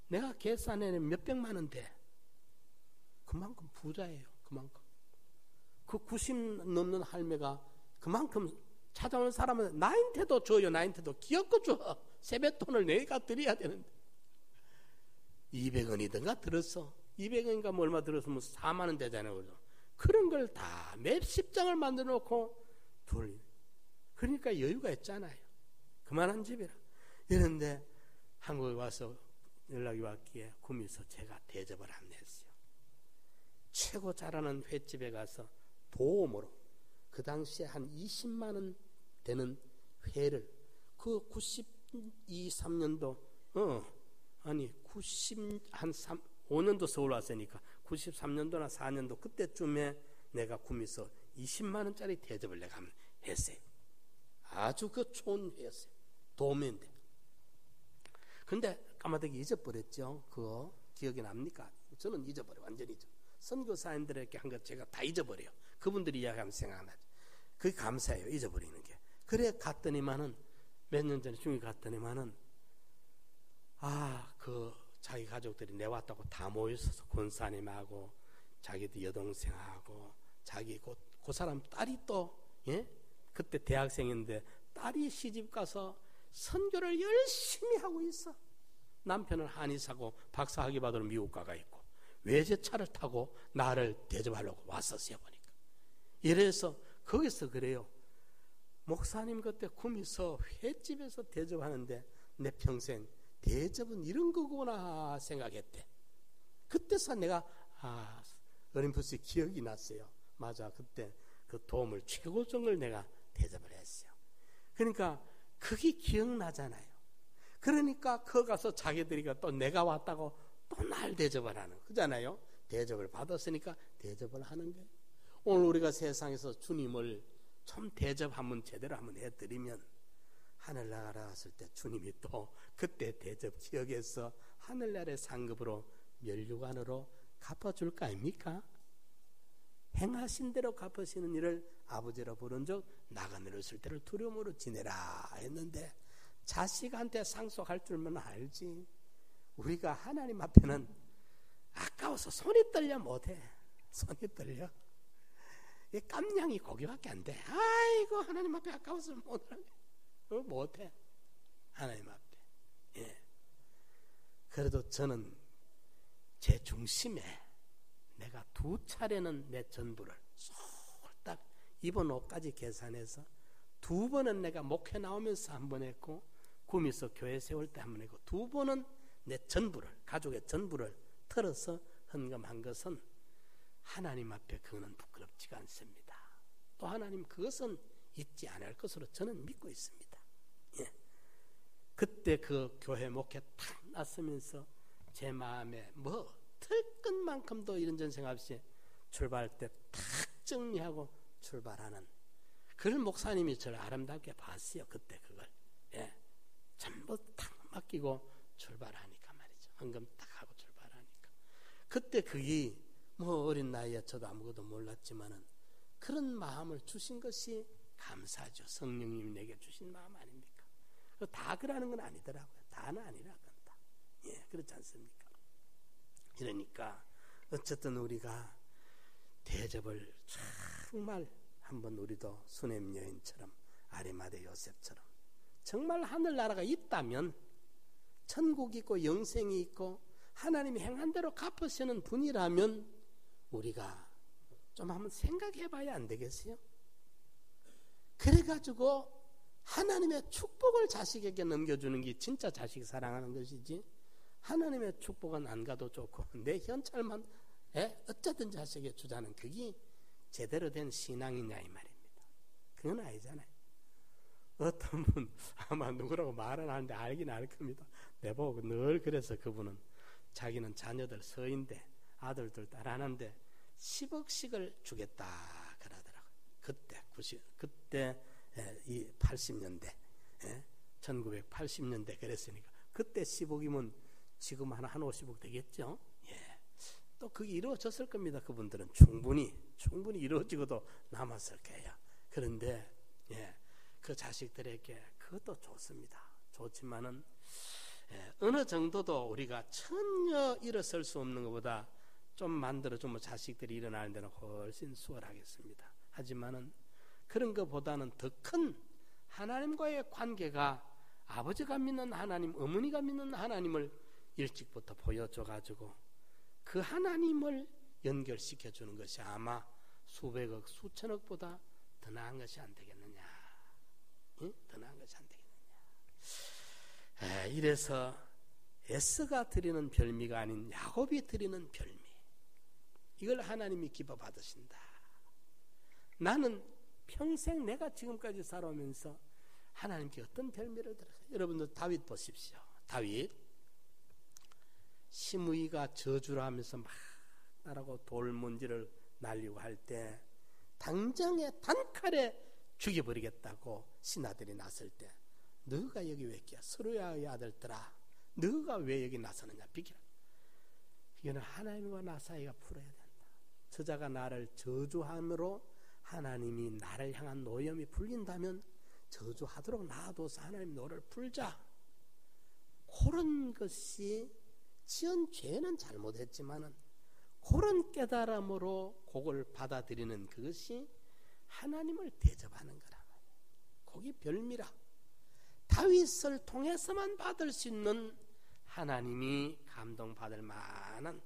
내가 계산해낸 몇백만 원대. 그만큼 부자예요. 그만큼. 그 90 넘는 할매가 그만큼 찾아오는 사람은 나한테도 줘요. 나한테도 기어코 줘. 세뱃돈을 내가 드려야 되는데 200원이든가 들었어. 200원인가 뭐 얼마 들었으면 4만 원 되잖아요. 그런 걸 다 몇십 장을 만들어 놓고 돌리네. 그러니까 여유가 있잖아요. 그만한 집이라. 이런데 한국에 와서 연락이 왔기에 구미에서 제가 대접을 안냈어요. 최고 잘하는 횟집에 가서 보험으로 그 당시에 한 20만 원 되는 회를 그 92, 3년도 아니 5년도 서울 왔으니까 93년도나 4년도 그때쯤에 내가 구미에서 20만 원짜리 대접을 내가 했어요. 아주 그 좋은 회였어요. 도매인데. 근데 까마득히 잊어버렸죠. 그거 기억이 납니까? 저는 잊어버려요. 완전히 잊어. 선교사님들에게 한 것 제가 다 잊어버려요. 그분들이 이야기하면 생각나죠. 그게 감사해요. 잊어버리는 게. 그래 갔더니만은 몇 년 전에 중국 갔더니만은 자기 가족들이 내 왔다고 다 모였어서 권사님하고 자기도 여동생하고 자기 그 사람 딸이 또 그때 대학생인데 딸이 시집 가서 선교를 열심히 하고 있어. 남편은 한의사고 박사학위 받으러 미국 가가 있고 외제차를 타고 나를 대접하려고 왔었어요. 보니까 이래서 거기서 그래요. 목사님 그때 구미서 횟집에서 대접하는데 내 평생 대접은 이런 거구나 생각했대. 그때서 내가 어렴풋이 기억이 났어요. 맞아, 그때 그 도움을 최고점을 내가 대접을 했어요. 그러니까 그게 기억나잖아요. 그러니까 거 가서 자기들이 또 내가 왔다고 또 날 대접을 하는 거잖아요. 대접을 받았으니까 대접을 하는 거예요. 오늘 우리가 세상에서 주님을 좀 대접 한번 제대로 한번 해드리면 하늘나라 갔을 때 주님이 또 그때 대접 기억해서 하늘나라의 상급으로 면류관으로 갚아줄 거 아닙니까? 행하신 대로 갚으시는 일을 아버지라 부른 적 나그네를 때를 두려움으로 지내라 했는데 자식한테 상속할 줄만 알지. 우리가 하나님 앞에는 아까워서 손이 떨려 못해. 손이 떨려. 이 깜냥이 고기밖에 안 돼. 아이고 하나님 앞에 아까워서 못해. 하나님 앞에. 예. 그래도 저는 제 중심에 내가 2차례는 내 전부를 솔딱 입은 옷까지 계산해서 2번은 내가 목회 나오면서 한 번 했고 구미에서 교회 세울 때 한 번 했고 2번은 내 전부를 가족의 전부를 털어서 헌금한 것은 하나님 앞에 그거는 부끄럽지가 않습니다. 또 하나님 그것은 잊지 않을 것으로 저는 믿고 있습니다. 예. 그때 그 교회 목회 탁 났으면서 제 마음에 틀끝만큼도 이런저런 생각 없이 출발할 때 탁 정리하고 출발하는 그걸 목사님이 저를 아름답게 봤어요. 그때 그걸 전부 탁 맡기고 출발하니까 말이죠. 헌금 딱 하고 출발하니까 그때 그게 어린 나이에 저도 아무것도 몰랐지만은 그런 마음을 주신 것이 감사하죠. 성령님이 내게 주신 마음 아닙니까? 다 그러는 건 아니더라고요. 다는 아니라 건다. 예, 그렇지 않습니까? 이러니까 어쨌든 우리가 대접을 정말 한번 우리도 수넴 여인처럼 아리마대 요셉처럼 정말 하늘나라가 있다면 천국이 있고 영생이 있고 하나님이 행한 대로 갚으시는 분이라면 우리가 좀 한번 생각해 봐야 안 되겠어요? 그래가지고 하나님의 축복을 자식에게 넘겨주는 게 진짜 자식 사랑하는 것이지, 하나님의 축복은 안 가도 좋고 내 현찰만 어쨌든 자식에게 주자는 그게 제대로 된 신앙이냐 이 말입니다. 그건 아니잖아요. 어떤 분 아마 누구라고 말은 하는데 알긴 알 겁니다. 내보고 늘 그래서 그분은 자기는 자녀들 서인데 아들들 딸 하나인데 10억씩을 주겠다 그러더라고요. 그때 이 80년대 1980년대 그랬으니까 그때 10억이면 지금 한 50억 되겠죠. 또 그게 이루어졌을 겁니다. 그분들은 충분히 이루어지고도 남았을 거예요. 그런데 그 자식들에게 그것도 좋습니다. 좋지만은 어느 정도도 우리가 전혀 일어설 수 없는 것보다 좀 만들어주면 자식들이 일어나는 데는 훨씬 수월하겠습니다. 하지만은 그런 것보다는 더 큰 하나님과의 관계가 아버지가 믿는 하나님, 어머니가 믿는 하나님을 일찍부터 보여줘가지고 그 하나님을 연결시켜주는 것이 아마 수백억, 수천억보다 더 나은 것이 안 되겠느냐. 더 나은 것이 안 되겠느냐. 이래서 에스가 드리는 별미가 아닌 야곱이 드리는 별미, 이걸 하나님이 기뻐 받으신다. 나는 평생 내가 지금까지 살아오면서 하나님께 어떤 별미를 들었어요. 여러분들 다윗 보십시오. 다윗 시므이가 저주를 하면서 막 나라고 돌먼지를 날리고 할 때 당장에 단칼에 죽여버리겠다고 신하들이 나설 때 너가 여기 왜 있냐, 스루야의 아들들아 너가 왜 여기 나서느냐, 비키라. 이거는 하나님과 나 사이가 풀어야 된다. 저자가 나를 저주함으로 하나님이 나를 향한 노염이 풀린다면 저주하도록 놔둬서 하나님 노를 풀자. 그런 것이 지은 죄는 잘못했지만은 그런 깨달음으로 그걸 받아들이는 그것이 하나님을 대접하는 거라. 거기 별미라. 다윗을 통해서만 받을 수 있는 하나님이 감동받을 만한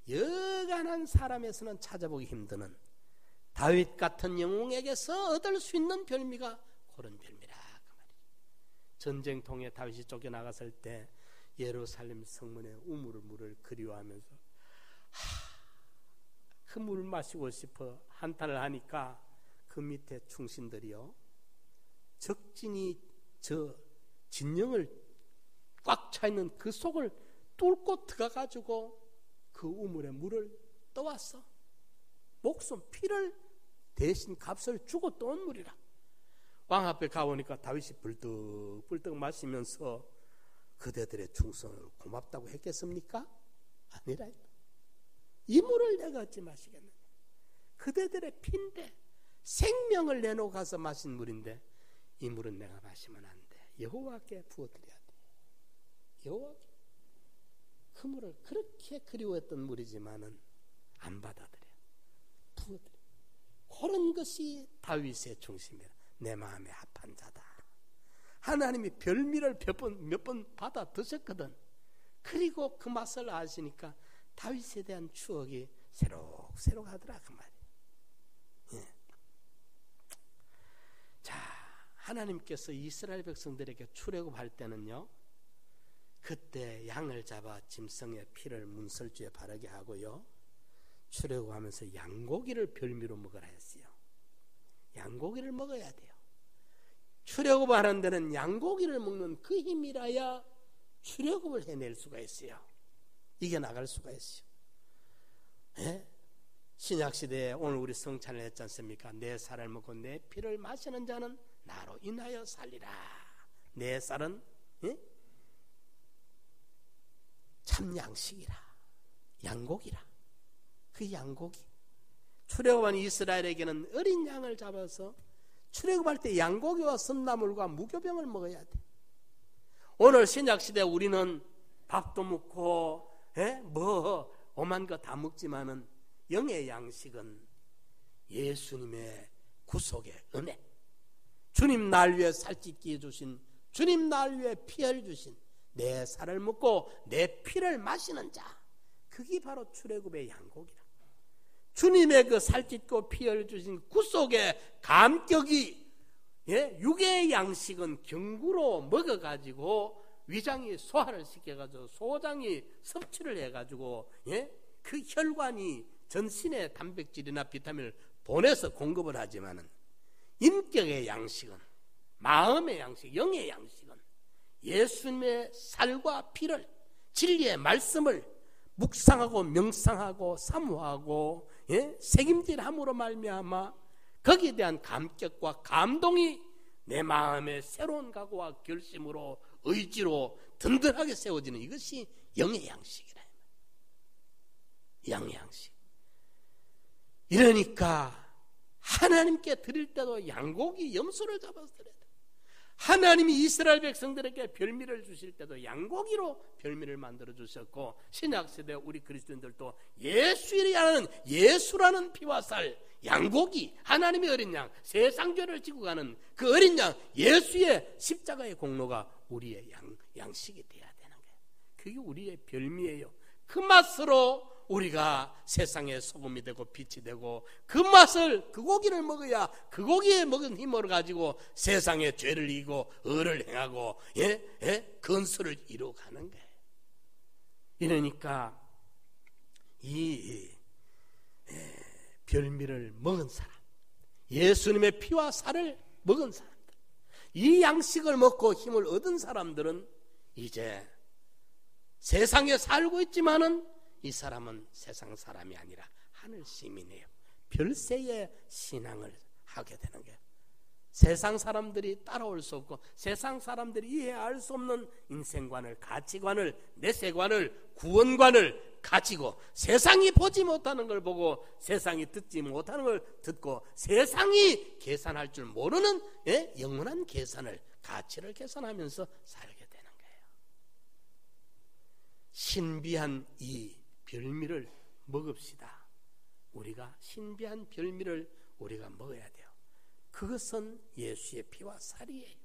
여간한 사람에서는 찾아보기 힘드는 다윗 같은 영웅에게서 얻을 수 있는 별미가 그런 별미라 그 말이에요. 전쟁통에 다윗이 쫓겨나갔을 때 예루살렘 성문에 우물을 그리워하면서 그 물 마시고 싶어 한탄을 하니까 그 밑에 충신들이요, 적진이 저 진영을 꽉 차 있는 그 속을 뚫고 들어가가지고 그 우물에 물을 떠왔어. 목숨 피를 대신 값을 주고 떠온 물이라. 왕 앞에 가보니까 다윗이 불떡불떡 마시면서 그대들의 충성을 고맙다고 했겠습니까? 아니라 이 물을 내가 어찌 마시겠느냐. 그대들의 피인데 생명을 내놓고 가서 마신 물인데 이 물은 내가 마시면 안 돼. 여호와께 부어드려야 돼. 여호와께. 그 물을 그렇게 그리워했던 물이지만은 안 받아들여. 부어드려. 그런 것이 다윗의 중심이라. 내 마음에 합한 자다. 하나님이 별미를 몇 번 받아 드셨거든. 그리고 그 맛을 아시니까 다윗에 대한 추억이 새록새록 하더라 그 말이에요. 자, 하나님께서 이스라엘 백성들에게 출애굽할 때는요, 그때 양을 잡아 짐승의 피를 문설주에 바르게 하고요, 출애굽하면서 양고기를 별미로 먹으라 했어요. 양고기를 먹어야 돼요. 출애굽하는 데는 양고기를 먹는 그 힘이라야 출애굽을 해낼 수가 있어요. 이겨나갈 수가 있어요. 신약시대에 오늘 우리 성찬을 했지 않습니까? 내 살을 먹고 내 피를 마시는 자는 나로 인하여 살리라. 내 쌀은 참 양식이라, 양고기라. 그 양고기, 출애굽한 이스라엘에게는 어린 양을 잡아서 출애굽할 때 양고기와 선나물과 무교병을 먹어야 돼. 오늘 신약시대 우리는 밥도 먹고 조그만 거 다 먹지만은 영의 양식은 예수님의 구속의 은혜, 주님 날 위해 살찌게 해주신, 주님 날 위해 피 흘려주신, 내 살을 먹고 내 피를 마시는 자, 그게 바로 출애굽의 양고기라. 주님의 그 살찢고 피 흘려주신 구속의 감격이, 육의 양식은 경구로 먹어가지고 위장이 소화를 시켜가지고 소장이 섭취를 해가지고 그 혈관이 전신의 단백질이나 비타민을 보내서 공급을 하지만은 인격의 양식은, 마음의 양식, 영의 양식은 예수님의 살과 피를, 진리의 말씀을 묵상하고 명상하고 사모하고 책임질함으로 말미암아 거기에 대한 감격과 감동이 내 마음의 새로운 각오와 결심으로, 의지로 든든하게 세워지는 이것이 영의 양식이라. 영의 양식. 이러니까 하나님께 드릴 때도 양고기, 염소를 잡아서 드려야 돼. 하나님이 이스라엘 백성들에게 별미를 주실 때도 양고기로 별미를 만들어 주셨고, 신약시대 우리 그리스도인들도 예수라는, 예수라는 피와 살, 양고기, 하나님의 어린 양, 세상 죄를 지고 가는 그 어린 양 예수의 십자가의 공로가 우리의 양식이 돼야 되는 거예요. 그게 우리의 별미예요. 그 맛으로 우리가 세상의 소금이 되고 빛이 되고, 그 맛을, 그 고기를 먹어야 그 고기에 먹은 힘을 가지고 세상의 죄를 이기고 의를 행하고 건설을 이루어가는 거예요. 이러니까 이 별미를 먹은 사람, 예수님의 피와 살을 먹은 사람들, 이 양식을 먹고 힘을 얻은 사람들은 이제 세상에 살고 있지만은 이 사람은 세상 사람이 아니라 하늘 시민이에요. 별세의 신앙을 하게 되는 거예요. 세상 사람들이 따라올 수 없고 세상 사람들이 이해할 수 없는 인생관을, 가치관을, 내세관을, 구원관을 가지고 세상이 보지 못하는 걸 보고 세상이 듣지 못하는 걸 듣고 세상이 계산할 줄 모르는 영원한 계산을, 가치를 계산하면서 살게 되는 거예요. 신비한 이 별미를 먹읍시다. 우리가 신비한 별미를 우리가 먹어야 돼요. 그것은 예수의 피와 살이에요.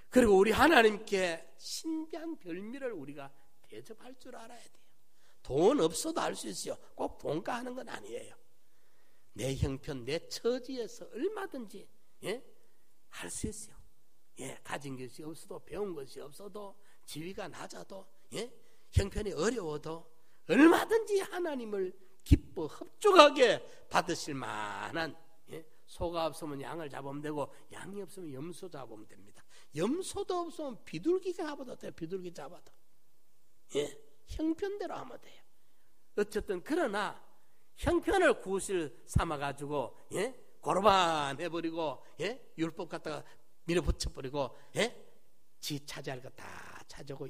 그리고 우리 하나님께 신비한 별미를 우리가 대접할 줄 알아야 돼요. 돈 없어도 할 수 있어요. 꼭 돈가 하는 건 아니에요. 내 형편, 내 처지에서 얼마든지 할 수 있어요. 가진 것이 없어도, 배운 것이 없어도, 지위가 낮아도, 형편이 어려워도 얼마든지 하나님을 기뻐 흡족하게 받으실 만한, 소가 없으면 양을 잡으면 되고 양이 없으면 염소 잡으면 됩니다. 염소도 없으면 비둘기가 잡아도 돼요. 비둘기 잡아도 형편대로 하면 돼요. 어쨌든 그러나 형편을 구실 삼아가지고 고르반 해버리고 율법 갖다가 밀어붙여버리고 지 차지할 거 다 차지하고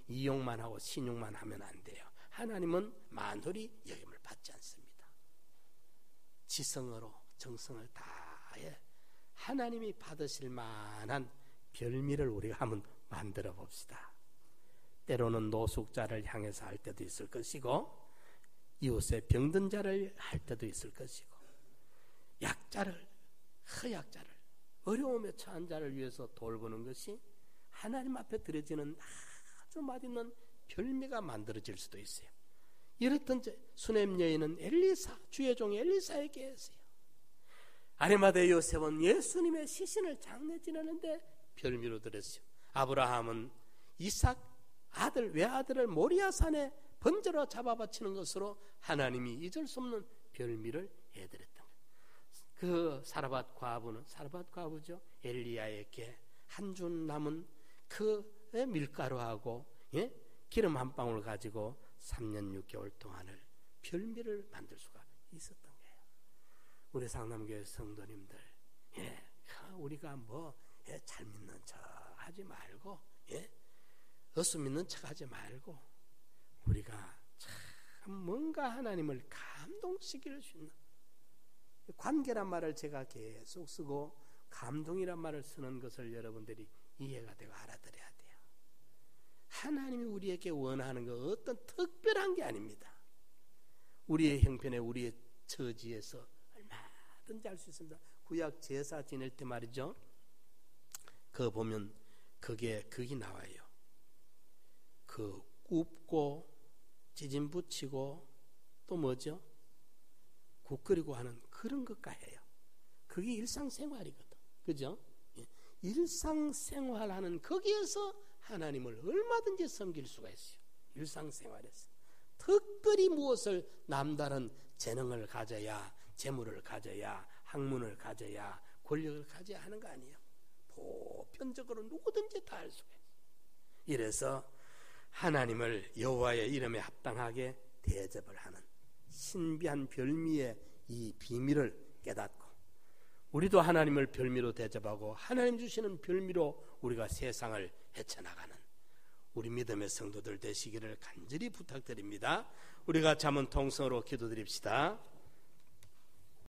이용만 하고 신용만 하면 안 돼요. 하나님은 만홀히 여김을 받지 않습니다. 지성으로 정성을 다해 하나님이 받으실 만한 별미를 우리가 한번 만들어 봅시다. 때로는 노숙자를 향해서 할 때도 있을 것이고, 이웃의 병든 자를 할 때도 있을 것이고, 약자를, 허약자를, 어려움에 처한 자를 위해서 돌보는 것이 하나님 앞에 드려지는 아주 맛있는 별미가 만들어질 수도 있어요. 이랬던 수넴 여인은 엘리사, 주의 종 엘리사에게 했어요. 아리마대 요셉은 예수님의 시신을 장례 지내는데 별미로 드렸어요. 아브라함은 이삭 아들, 외아들을 모리아산에 번제로 잡아 바치는 것으로 하나님이 잊을 수 없는 별미를 해드렸던 거예요. 그 사르밧 과부죠. 엘리야에게 한 줌 남은 그 밀가루하고 기름 한 방울 가지고 3년 6개월 동안을 별미를 만들 수가 있었던 거예요. 우리 상남교회 성도님들, 우리가 잘 믿는 척 하지 말고, 어수 믿는 척 하지 말고, 우리가 참 뭔가 하나님을 감동시킬 수 있는, 관계란 말을 제가 계속 쓰고 감동이란 말을 쓰는 것을 여러분들이 이해가 되고 알아들어야 돼요. 하나님이 우리에게 원하는 건 어떤 특별한 게 아닙니다. 우리의 형편에 우리의 처지에서 얼마든지 할 수 있습니다. 구약 제사 지낼 때 말이죠. 그거 보면 그게 나와요. 그 굽고 찌짐 붙이고 또 뭐죠? 국 끓이고 하는 그런 것과 해요. 그게 일상생활이거든. 그죠? 일상생활하는 거기에서 하나님을 얼마든지 섬길 수가 있어요. 일상생활에서. 특별히 무엇을 남다른 재능을 가져야, 재물을 가져야, 학문을 가져야, 권력을 가져야 하는 거 아니에요. 보편적으로 누구든지 다 할 수가 있어요. 이래서 하나님을 여호와의 이름에 합당하게 대접을 하는 신비한 별미의 이 비밀을 깨닫고 우리도 하나님을 별미로 대접하고 하나님 주시는 별미로 우리가 세상을 헤쳐나가는 우리 믿음의 성도들 되시기를 간절히 부탁드립니다. 우리가 잠언 통성으로 기도드립시다.